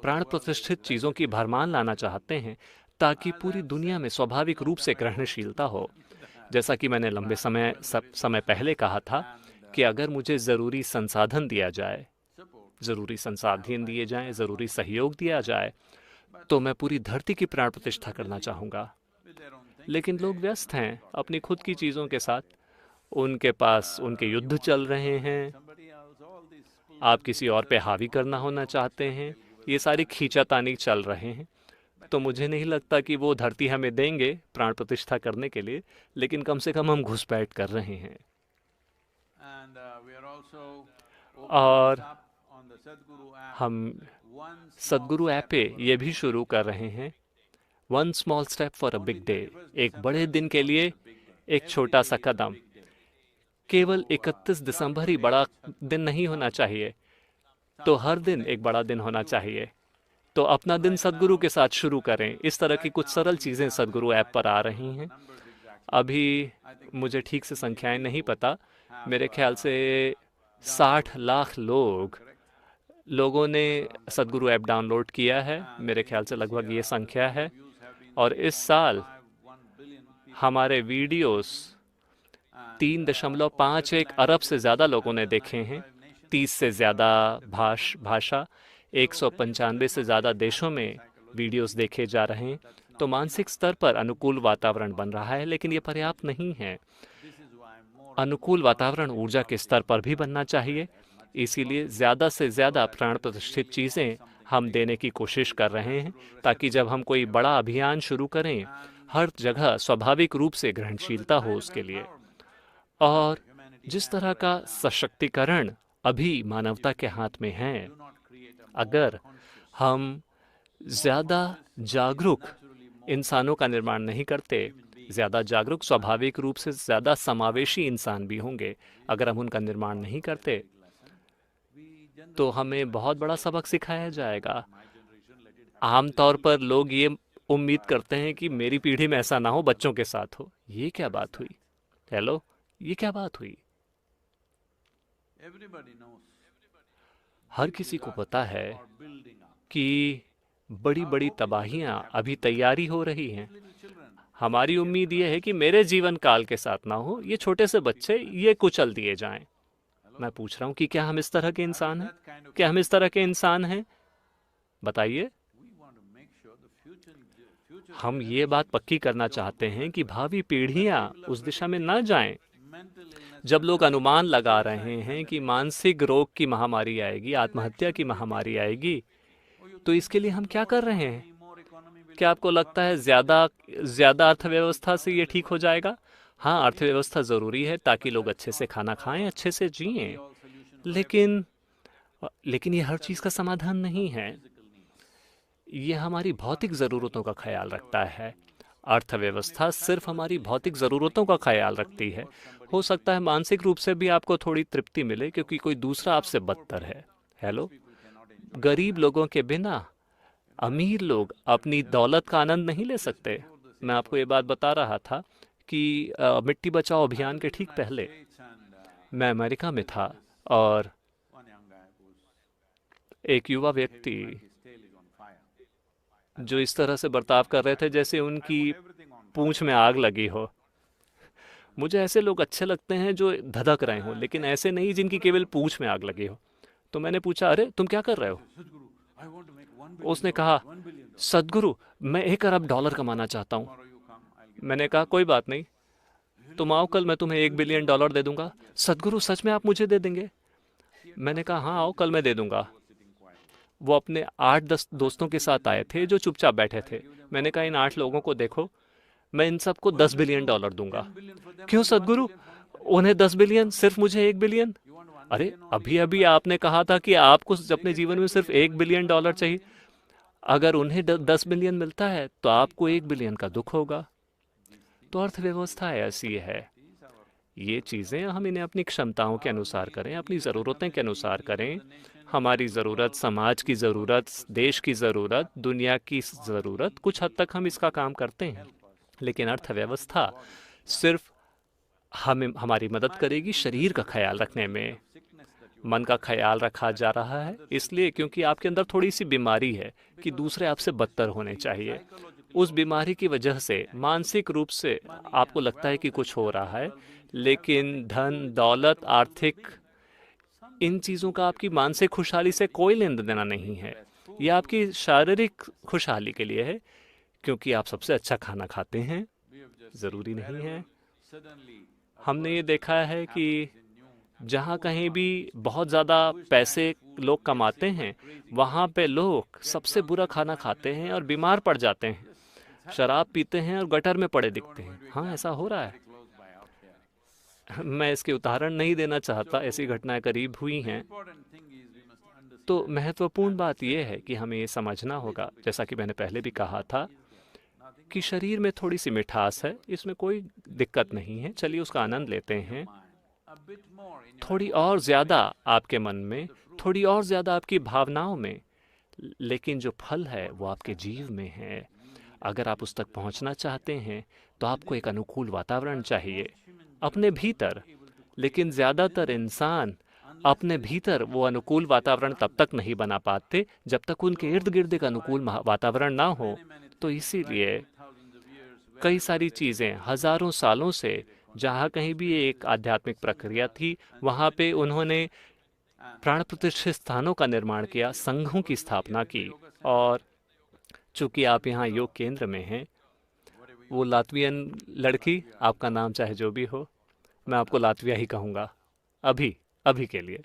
Speaker 1: प्राण प्रतिष्ठित चीज़ों की भरमार लाना चाहते हैं ताकि पूरी दुनिया में स्वाभाविक रूप से ग्रहणशीलता हो। जैसा कि मैंने लंबे समय पहले कहा था कि अगर मुझे ज़रूरी संसाधन दिया जाए, ज़रूरी संसाधन दिए जाएं, ज़रूरी सहयोग दिया जाए, तो मैं पूरी धरती की प्राण प्रतिष्ठा करना चाहूँगा। लेकिन लोग व्यस्त हैं अपनी खुद की चीज़ों के साथ, उनके पास उनके युद्ध चल रहे हैं, आप किसी और पे हावी करना होना चाहते हैं, ये सारी खींचातानी चल रहे हैं। तो मुझे नहीं लगता कि वो धरती हमें देंगे प्राण प्रतिष्ठा करने के लिए, लेकिन कम से कम हम घुसपैठ कर रहे हैं। और हम सद्गुरु ऐप पे ये भी शुरू कर रहे हैं, 1 small step for a big day, एक बड़े दिन के लिए एक छोटा सा कदम। केवल 31 दिसंबर ही बड़ा दिन नहीं होना चाहिए, तो हर दिन एक बड़ा दिन होना चाहिए। तो अपना दिन सद्गुरु के साथ शुरू करें। इस तरह की कुछ सरल चीज़ें सद्गुरु ऐप पर आ रही हैं। अभी मुझे ठीक से संख्याएं नहीं पता, मेरे ख्याल से 60 लाख लोगों ने सद्गुरु ऐप डाउनलोड किया है, मेरे ख्याल से लगभग ये संख्या है। और इस साल हमारे वीडियोस 3.51 अरब से ज़्यादा लोगों ने देखे हैं, 30 से ज़्यादा भाषा, 195 से ज़्यादा देशों में वीडियोस देखे जा रहे हैं। तो मानसिक स्तर पर अनुकूल वातावरण बन रहा है, लेकिन ये पर्याप्त नहीं है। अनुकूल वातावरण ऊर्जा के स्तर पर भी बनना चाहिए, इसीलिए ज़्यादा से ज़्यादा प्राण प्रतिष्ठित चीज़ें हम देने की कोशिश कर रहे हैं, ताकि जब हम कोई बड़ा अभियान शुरू करें, हर जगह स्वाभाविक रूप से ग्रहणशीलता हो उसके लिए। और जिस तरह का सशक्तिकरण अभी मानवता के हाथ में है, अगर हम ज़्यादा जागरूक इंसानों का निर्माण नहीं करते, ज़्यादा जागरूक, स्वाभाविक रूप से ज़्यादा समावेशी इंसान भी होंगे, अगर हम उनका निर्माण नहीं करते, तो हमें बहुत बड़ा सबक सिखाया जाएगा। आमतौर पर लोग ये उम्मीद करते हैं कि मेरी पीढ़ी में ऐसा ना हो, बच्चों के साथ हो। ये क्या बात हुई? हेलो, ये क्या बात हुई? हर किसी को पता है कि बड़ी बड़ी तबाहियां अभी तैयारी हो रही हैं। हमारी उम्मीद ये है कि मेरे जीवन काल के साथ ना हो, ये छोटे से बच्चे ये कुचल दिए जाएं। मैं पूछ रहा हूं कि क्या हम इस तरह के इंसान हैं? क्या हम इस तरह के इंसान हैं? बताइए। हम ये बात पक्की करना चाहते हैं कि भावी पीढ़ियां उस दिशा में ना जाएं। जब लोग अनुमान लगा रहे हैं कि मानसिक रोग की महामारी आएगी, आत्महत्या की महामारी आएगी, तो इसके लिए हम क्या कर रहे हैं? क्या आपको लगता है ज़्यादा अर्थव्यवस्था से ये ठीक हो जाएगा? हाँ, अर्थव्यवस्था ज़रूरी है ताकि लोग अच्छे से खाना खाएं, अच्छे से जिएं, लेकिन ये हर चीज़ का समाधान नहीं है। ये हमारी भौतिक ज़रूरतों का ख्याल रखता है। अर्थव्यवस्था सिर्फ हमारी भौतिक ज़रूरतों का ख्याल रखती है। हो सकता है मानसिक रूप से भी आपको थोड़ी तृप्ति मिले क्योंकि कोई दूसरा आपसे बदतर है। हेलो, गरीब लोगों के बिना अमीर लोग अपनी दौलत का आनंद नहीं ले सकते। मैं आपको ये बात बता रहा था कि मिट्टी बचाओ अभियान के ठीक पहले मैं अमेरिका में था और एक युवा व्यक्ति जो इस तरह से बर्ताव कर रहे थे जैसे उनकी पूंछ में आग लगी हो। मुझे ऐसे लोग अच्छे लगते हैं जो धधक रहे हों, लेकिन ऐसे नहीं जिनकी केवल पूंछ में आग लगी हो। तो मैंने पूछा, अरे तुम क्या कर रहे हो? उसने कहा, सद्गुरु, मैं $1 अरब कमाना चाहता हूँ। मैंने कहा, कोई बात नहीं, तुम आओ, कल मैं तुम्हें $1 बिलियन दे दूंगा। सद्गुरु, सच में आप मुझे दे देंगे? मैंने कहा, हाँ आओ, कल मैं दे दूंगा। वो अपने 8-10 दोस्तों के साथ आए थे जो चुपचाप बैठे थे। मैंने कहा इन 8 लोगों को देखो, मैं इन सबको $10 बिलियन दूंगा। क्यों सदगुरु? उन्हें 10 बिलियन, सिर्फ मुझे 1 बिलियन? अरे अभी अभी आपने कहा था कि आपको अपने जीवन में सिर्फ $1 बिलियन चाहिए। अगर उन्हें 10 बिलियन मिलता है तो आपको 1 बिलियन का दुख होगा। तो अर्थव्यवस्था ऐसी है। ये चीज़ें हम इन्हें अपनी क्षमताओं के अनुसार करें, अपनी ज़रूरतें के अनुसार करें। हमारी ज़रूरत, समाज की ज़रूरत, देश की ज़रूरत, दुनिया की ज़रूरत, कुछ हद तक हम इसका काम करते हैं। लेकिन अर्थव्यवस्था सिर्फ हमें हमारी मदद करेगी शरीर का ख्याल रखने में। मन का ख्याल रखा जा रहा है इसलिए क्योंकि आपके अंदर थोड़ी सी बीमारी है कि दूसरे आपसे बदतर होने चाहिए। उस बीमारी की वजह से मानसिक रूप से आपको लगता है कि कुछ हो रहा है, लेकिन धन, दौलत, आर्थिक, इन चीज़ों का आपकी मानसिक खुशहाली से कोई लेन देना नहीं है। यह आपकी शारीरिक खुशहाली के लिए है, क्योंकि आप सबसे अच्छा खाना खाते हैं, ज़रूरी नहीं है। हमने ये देखा है कि जहाँ कहीं भी बहुत ज़्यादा पैसे लोग कमाते हैं, वहाँ पे लोग सबसे बुरा खाना खाते हैं और बीमार पड़ जाते हैं, शराब पीते हैं और गटर में पड़े दिखते हैं। हाँ, ऐसा हो रहा है। मैं इसके उदाहरण नहीं देना चाहता, ऐसी घटनाएं करीब हुई हैं। तो महत्वपूर्ण बात यह है कि हमें ये समझना होगा, जैसा कि मैंने पहले भी कहा था, कि शरीर में थोड़ी सी मिठास है, इसमें कोई दिक्कत नहीं है, चलिए उसका आनंद लेते हैं। थोड़ी और ज़्यादा आपके मन में, थोड़ी और ज़्यादा आपकी भावनाओं में, लेकिन जो फल है वो आपके जीव में है। अगर आप उस तक पहुंचना चाहते हैं तो आपको एक अनुकूल वातावरण चाहिए अपने भीतर। लेकिन ज़्यादातर इंसान अपने भीतर वो अनुकूल वातावरण तब तक नहीं बना पाते जब तक उनके इर्द गिर्द एक अनुकूल वातावरण ना हो। तो इसीलिए कई सारी चीज़ें हज़ारों सालों से, जहाँ कहीं भी एक आध्यात्मिक प्रक्रिया थी, वहाँ पे उन्होंने प्राण प्रतिष्ठित स्थानों का निर्माण किया, संघों की स्थापना की। और चूंकि आप यहाँ योग केंद्र में हैं, वो लातवियन लड़की, आपका नाम चाहे जो भी हो, मैं आपको लातविया ही कहूँगा अभी के लिए।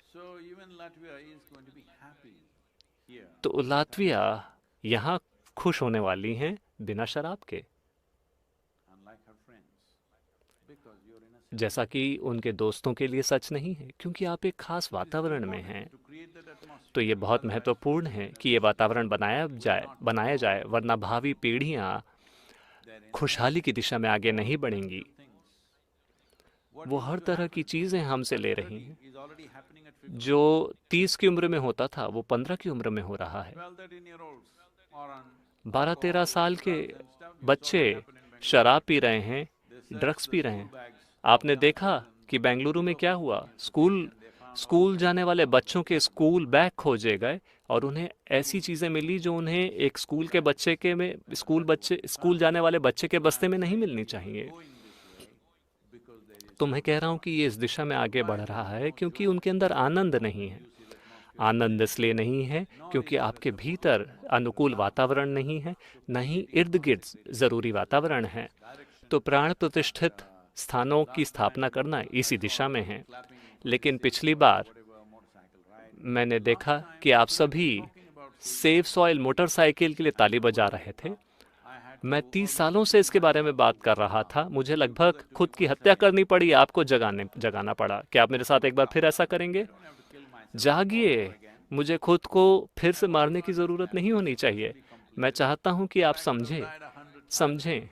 Speaker 1: तो लातविया यहाँ खुश होने वाली हैं बिना शराब के, जैसा कि उनके दोस्तों के लिए सच नहीं है, क्योंकि आप एक खास वातावरण में हैं। तो ये बहुत महत्वपूर्ण है कि ये वातावरण बनाया जाए, वरना भावी पीढ़ियाँ खुशहाली की दिशा में आगे नहीं बढ़ेंगी। वो हर तरह की चीज़ें हमसे ले रही हैं। जो 30 की उम्र में होता था वो 15 की उम्र में हो रहा है। 12-13 साल के बच्चे शराब पी रहे हैं, ड्रग्स पी रहे हैं। आपने देखा कि बेंगलुरु में क्या हुआ? स्कूल जाने वाले बच्चों के स्कूल बैग खोजे गए और उन्हें ऐसी चीज़ें मिली जो उन्हें एक स्कूल जाने वाले बच्चे के बस्ते में नहीं मिलनी चाहिए। तो मैं कह रहा हूँ कि ये इस दिशा में आगे बढ़ रहा है क्योंकि उनके अंदर आनंद नहीं है। आनंद इसलिए नहीं है क्योंकि आपके भीतर अनुकूल वातावरण नहीं है, न ही इर्द गिर्द ज़रूरी वातावरण है। तो प्राण प्रतिष्ठित स्थानों की स्थापना करना इसी दिशा में है। लेकिन पिछली बार मैंने देखा कि आप सभी सेव सॉइल मोटरसाइकिल के लिए ताली बजा रहे थे। मैं 30 सालों से इसके बारे में बात कर रहा था। मुझे लगभग खुद की हत्या करनी पड़ी, आपको जगाना पड़ा। क्या आप मेरे साथ एक बार फिर ऐसा करेंगे? जागिए, मुझे खुद को फिर से मारने की ज़रूरत नहीं होनी चाहिए। मैं चाहता हूं कि आप समझें।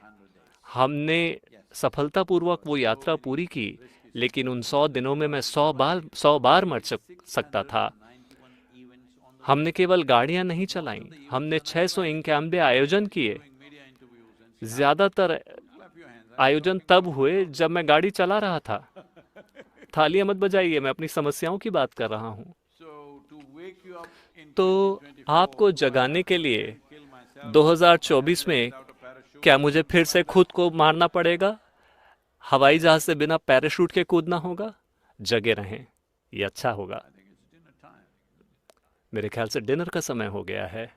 Speaker 1: हमने सफलतापूर्वक वो यात्रा पूरी की, लेकिन उन 100 दिनों में मैं 100 बार मर सकता था। हमने केवल गाड़ियां नहीं चलाईं, हमने 600 इनकैम्बे आयोजन किए। ज़्यादातर आयोजन तब हुए जब मैं गाड़ी चला रहा था। थालियां मत बजाइए, मैं अपनी समस्याओं की बात कर रहा हूँ। तो आपको जगाने के लिए 2024 में क्या मुझे फिर से खुद को मारना पड़ेगा? हवाई जहाज से बिना पैराशूट के कूदना होगा? जगे रहें, ये अच्छा होगा। मेरे ख्याल से डिनर का समय हो गया है।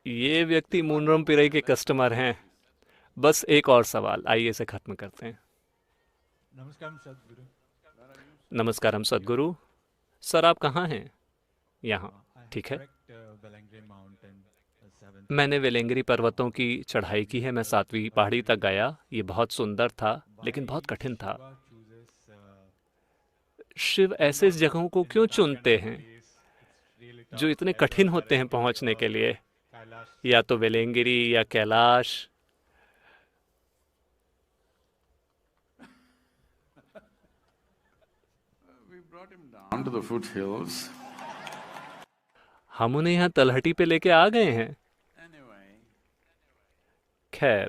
Speaker 1: ये व्यक्ति मूनरम पिराई के कस्टमर हैं। बस एक और सवाल, आइए इसे खत्म करते हैं।
Speaker 4: Namaskaram, Sadhguru.
Speaker 1: नमस्कारम सद्गुरु। सर आप कहाँ हैं? यहाँ। ठीक है। मैंने वेलेंगरी पर्वतों की चढ़ाई की है। मैं 7वीं पहाड़ी तक गया। ये बहुत सुंदर था, लेकिन बहुत कठिन था। शिव ऐसे जगहों को क्यों चुनते हैं जो इतने कठिन होते हैं पहुंचने के लिए? या तो वेलेंगिरी या Kailash.
Speaker 2: We brought him down to the foothills.
Speaker 1: हम उन्हें यहाँ तलहटी पे लेके आ गए हैं।
Speaker 2: Anyway,
Speaker 1: खैर,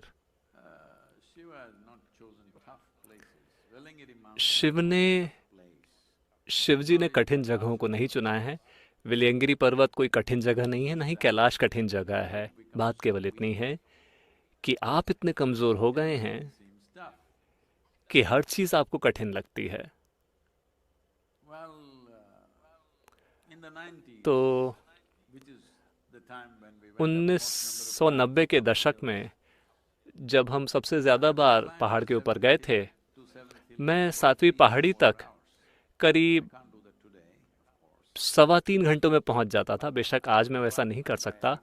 Speaker 2: Shiva has not chosen tough places. Velangiri Mountain
Speaker 1: Shiv ने
Speaker 2: place.
Speaker 1: शिवजी ने कठिन जगहों को नहीं चुना है। विलियंगिरी पर्वत कोई कठिन जगह नहीं है, नहीं कैलाश कठिन जगह है। बात केवल इतनी है कि आप इतने कमजोर हो गए हैं
Speaker 2: Seems tough.
Speaker 1: कि हर चीज आपको कठिन लगती है।
Speaker 2: Well, in the 90s,
Speaker 1: तो
Speaker 2: which is the time when we went up most number of
Speaker 1: 1990 के दशक में जब हम सबसे ज्यादा बार पहाड़ के ऊपर गए थे,
Speaker 2: 270
Speaker 1: मैं 7वीं पहाड़ी तक करीब
Speaker 2: can't do that today, of course.
Speaker 1: 3.25 घंटों में पहुंच जाता था। बेशक आज मैं वैसा नहीं कर सकता।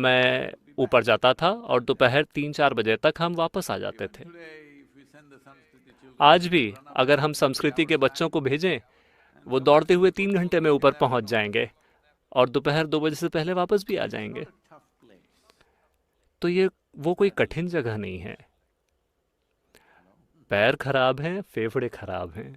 Speaker 1: मैं ऊपर जाता था और दोपहर 3-4 बजे तक हम वापस आ जाते थे।
Speaker 2: Today, if we send the Sanskriti children,
Speaker 1: आज भी अगर हम संस्कृति के बच्चों को भेजें, वो दौड़ते हुए 3 घंटे में ऊपर पहुंच जाएंगे और दोपहर 2 बजे से पहले वापस भी आ जाएंगे।
Speaker 2: tough place.
Speaker 1: तो ये वो कोई कठिन जगह नहीं है। पैर खराब हैं, फेफड़े खराब हैं।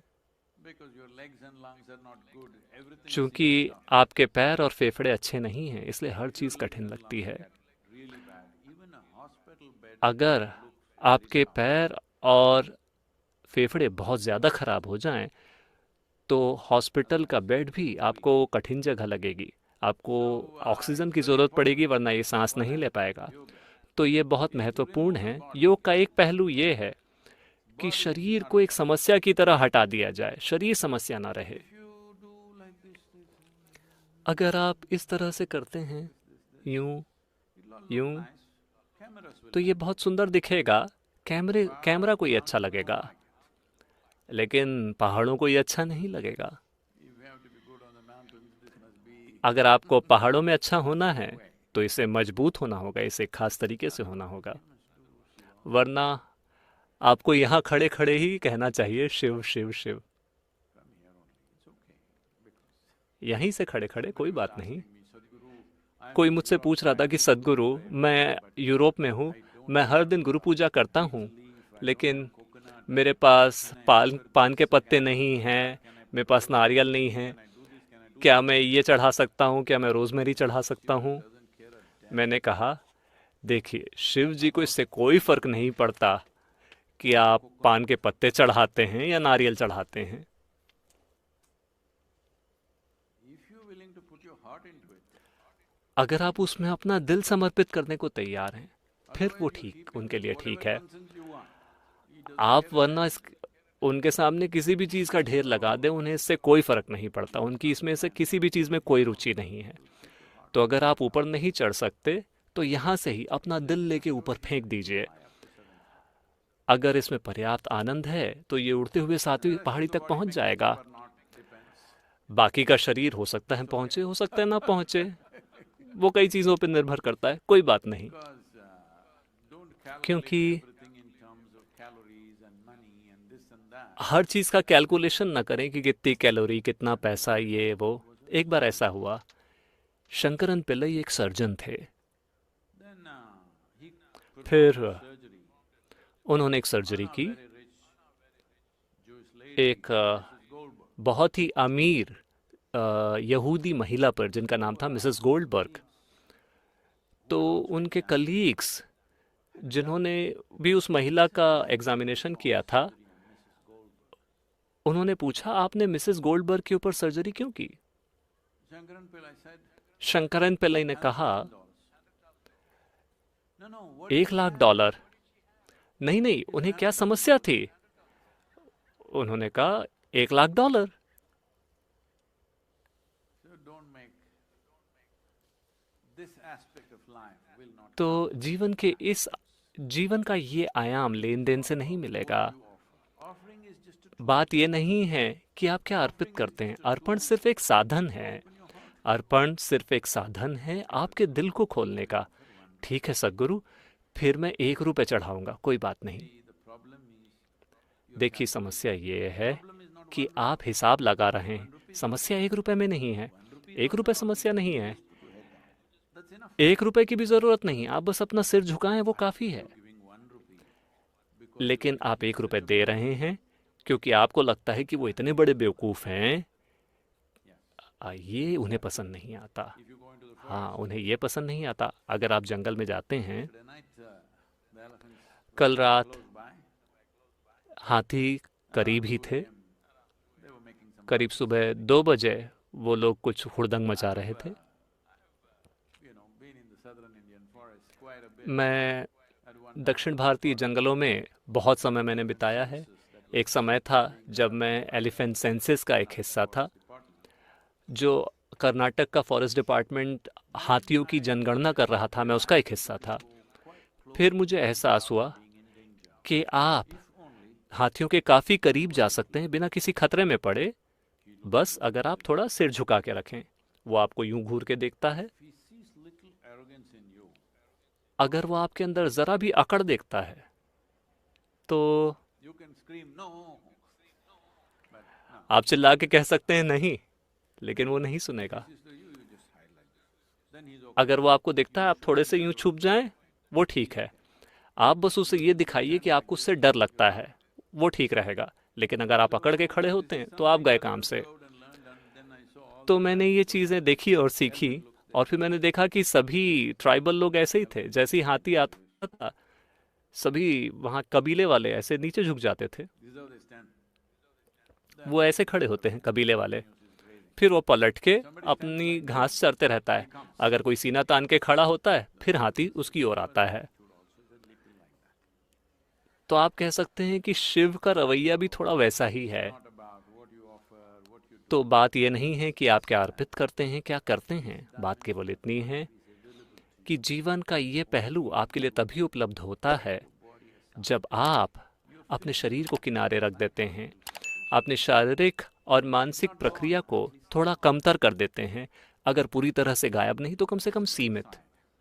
Speaker 2: Because your legs and lungs are not good. Everything
Speaker 1: चूंकि
Speaker 2: seems tough.
Speaker 1: आपके पैर और फेफड़े अच्छे नहीं हैं, इसलिए हर चीज कठिन लगती है।
Speaker 2: Really bad. Even a hospital bed
Speaker 1: अगर आपके पैर और फेफड़े बहुत ज़्यादा खराब हो जाएं, तो हॉस्पिटल का बेड भी आपको कठिन जगह लगेगी। आपको ऑक्सीजन की ज़रूरत पड़ेगी, वरना ये सांस नहीं ले पाएगा। तो ये बहुत महत्वपूर्ण है। योग का एक पहलू ये है कि शरीर को एक समस्या की तरह हटा दिया जाए, शरीर समस्या ना रहे।
Speaker 2: If you do like this,
Speaker 1: अगर आप इस तरह से करते हैं, यूं
Speaker 2: it'll all look
Speaker 1: यूं,
Speaker 2: nice. Cameras will
Speaker 1: तो ये बहुत सुंदर दिखेगा। कैमरा को ये अच्छा लगेगा, लेकिन पहाड़ों को ये अच्छा नहीं लगेगा।
Speaker 2: If you have to be good on the mountains, this must be
Speaker 1: अगर आपको पहाड़ों में अच्छा होना है, तो इसे मजबूत होना होगा, इसे खास तरीके से होना होगा। वरना आपको यहाँ खड़े खड़े ही कहना चाहिए शिव शिव शिव। यहीं से खड़े खड़े, कोई बात नहीं। कोई मुझसे पूछ रहा था कि सद्गुरु, मैं यूरोप में हूँ, मैं हर दिन गुरु पूजा करता हूँ, लेकिन मेरे पास पान के पत्ते नहीं हैं, मेरे पास नारियल नहीं है। क्या मैं ये चढ़ा सकता हूँ? क्या मैं रोज़मेरी चढ़ा सकता हूँ? मैंने कहा, देखिए, शिव जी को इससे कोई फर्क नहीं पड़ता कि आप पान के पत्ते चढ़ाते हैं या नारियल चढ़ाते हैं।
Speaker 2: if you're willing to put your heart into it.
Speaker 1: अगर आप उसमें अपना दिल समर्पित करने को तैयार हैं, फिर वो ठीक, उनके लिए ठीक है।
Speaker 2: Nonsense you want.
Speaker 1: आप वरना उनके सामने किसी भी चीज़ का ढेर लगा दें, उन्हें इससे कोई फर्क नहीं पड़ता। उनकी इसमें से किसी भी चीज़ में कोई रुचि नहीं है। तो अगर आप ऊपर नहीं चढ़ सकते, तो यहाँ से ही अपना दिल लेके ऊपर फेंक दीजिए। अगर इसमें पर्याप्त आनंद है, तो ये उड़ते हुए 7वीं पहाड़ी तक पहुँच जाएगा। बाकी का शरीर हो सकता है पहुँचे, हो सकता है ना पहुँचे। वो कई चीज़ों पर निर्भर करता है, कोई बात नहीं।
Speaker 2: Because don't calculate
Speaker 1: क्योंकि
Speaker 2: everything in terms of calories and money and this and that.
Speaker 1: हर चीज़ का कैलकुलेशन ना करें कि कितनी कैलोरी, कितना पैसा, ये वो। एक बार ऐसा हुआ, शंकरन पिल्लई एक सर्जन थे।
Speaker 2: Then he
Speaker 1: फिर
Speaker 2: performed surgery.
Speaker 1: उन्होंने एक सर्जरी की।
Speaker 2: Very rich Jewish lady,
Speaker 1: एक
Speaker 2: Mrs. Goldberg.
Speaker 1: बहुत ही अमीर यहूदी महिला पर, जिनका नाम था मिसेस गोल्डबर्ग। तो उनके कलीग्स, जिन्होंने भी उस महिला का एग्जामिनेशन किया था, उन्होंने पूछा, आपने मिसेस गोल्डबर्ग के ऊपर सर्जरी क्यों की?
Speaker 2: Shankaran Pillai said,
Speaker 1: Shankaran Pillai ने कहा,
Speaker 2: no, no, what
Speaker 1: $1,00,000। नहीं नहीं, उन्हें क्या समस्या थी? उन्होंने कहा, $1,00,000।
Speaker 2: so don't make this aspect of life will not
Speaker 1: तो जीवन का ये आयाम लेन देन से नहीं मिलेगा।
Speaker 2: offering is just a
Speaker 1: बात ये नहीं है कि आप क्या अर्पित करते हैं। अर्पण सिर्फ एक साधन है, अर्पण सिर्फ एक साधन है आपके दिल को खोलने का। ठीक है सद्गुरु, फिर मैं 1 रुपये चढ़ाऊंगा, कोई बात नहीं। देखिए समस्या ये है कि आप हिसाब लगा रहे हैं। समस्या 1 रुपये में नहीं है, 1 रुपये समस्या नहीं है, 1 रुपये की भी ज़रूरत नहीं, आप बस अपना सिर झुकाएं, वो काफ़ी है। लेकिन आप 1 रुपये दे रहे हैं क्योंकि आपको लगता है कि वो इतने बड़े बेवकूफ़ हैं, ये उन्हें पसंद नहीं आता। हाँ, उन्हें ये पसंद नहीं आता। अगर आप जंगल में जाते हैं, कल रात हाथी करीब ही थे, करीब सुबह 2 बजे वो लोग कुछ हुड़दंग मचा रहे थे। मैं दक्षिण भारतीय जंगलों में बहुत समय मैंने बिताया है। एक समय था जब मैं एलिफेंट सेंसस का एक हिस्सा था, जो कर्नाटक का फॉरेस्ट डिपार्टमेंट हाथियों की जनगणना कर रहा था, मैं उसका एक हिस्सा था। फिर मुझे एहसास हुआ कि आप हाथियों के काफ़ी करीब जा सकते हैं बिना किसी खतरे में पड़े, बस अगर आप थोड़ा सिर झुका के रखें। वो आपको यूं घूर के देखता है। अगर वो आपके अंदर ज़रा भी अकड़ देखता है तो आप चिल्ला के कह सकते हैं नहीं, लेकिन वो नहीं सुनेगा। अगर वो आपको दिखता है आप थोड़े से यूं छुप जाएं, वो ठीक है। आप बस उसे ये दिखाइए कि आपको उससे डर लगता है, वो ठीक रहेगा। लेकिन अगर आप अकड़ के खड़े होते हैं तो आप गए काम से। तो मैंने ये चीज़ें देखी और सीखी, और फिर मैंने देखा कि सभी ट्राइबल लोग ऐसे ही थे। जैसे ही हाथी आता था, सभी वहाँ कबीले वाले ऐसे नीचे झुक जाते थे। वो ऐसे खड़े होते हैं कबीले वाले, फिर वो पलट के अपनी घास चरते रहता है। अगर कोई सीना तान के खड़ा होता है, फिर हाथी उसकी ओर आता है। तो आप कह सकते हैं कि शिव का रवैया भी थोड़ा वैसा ही है। तो बात ये नहीं है कि आप क्या अर्पित करते हैं, क्या करते हैं। बात केवल इतनी है कि जीवन का ये पहलू आपके लिए तभी उपलब्ध होता है जब आप अपने शरीर को किनारे रख देते हैं, अपने शारीरिक और मानसिक प्रक्रिया को थोड़ा कमतर कर देते हैं। अगर पूरी तरह से गायब नहीं तो कम से कम सीमित।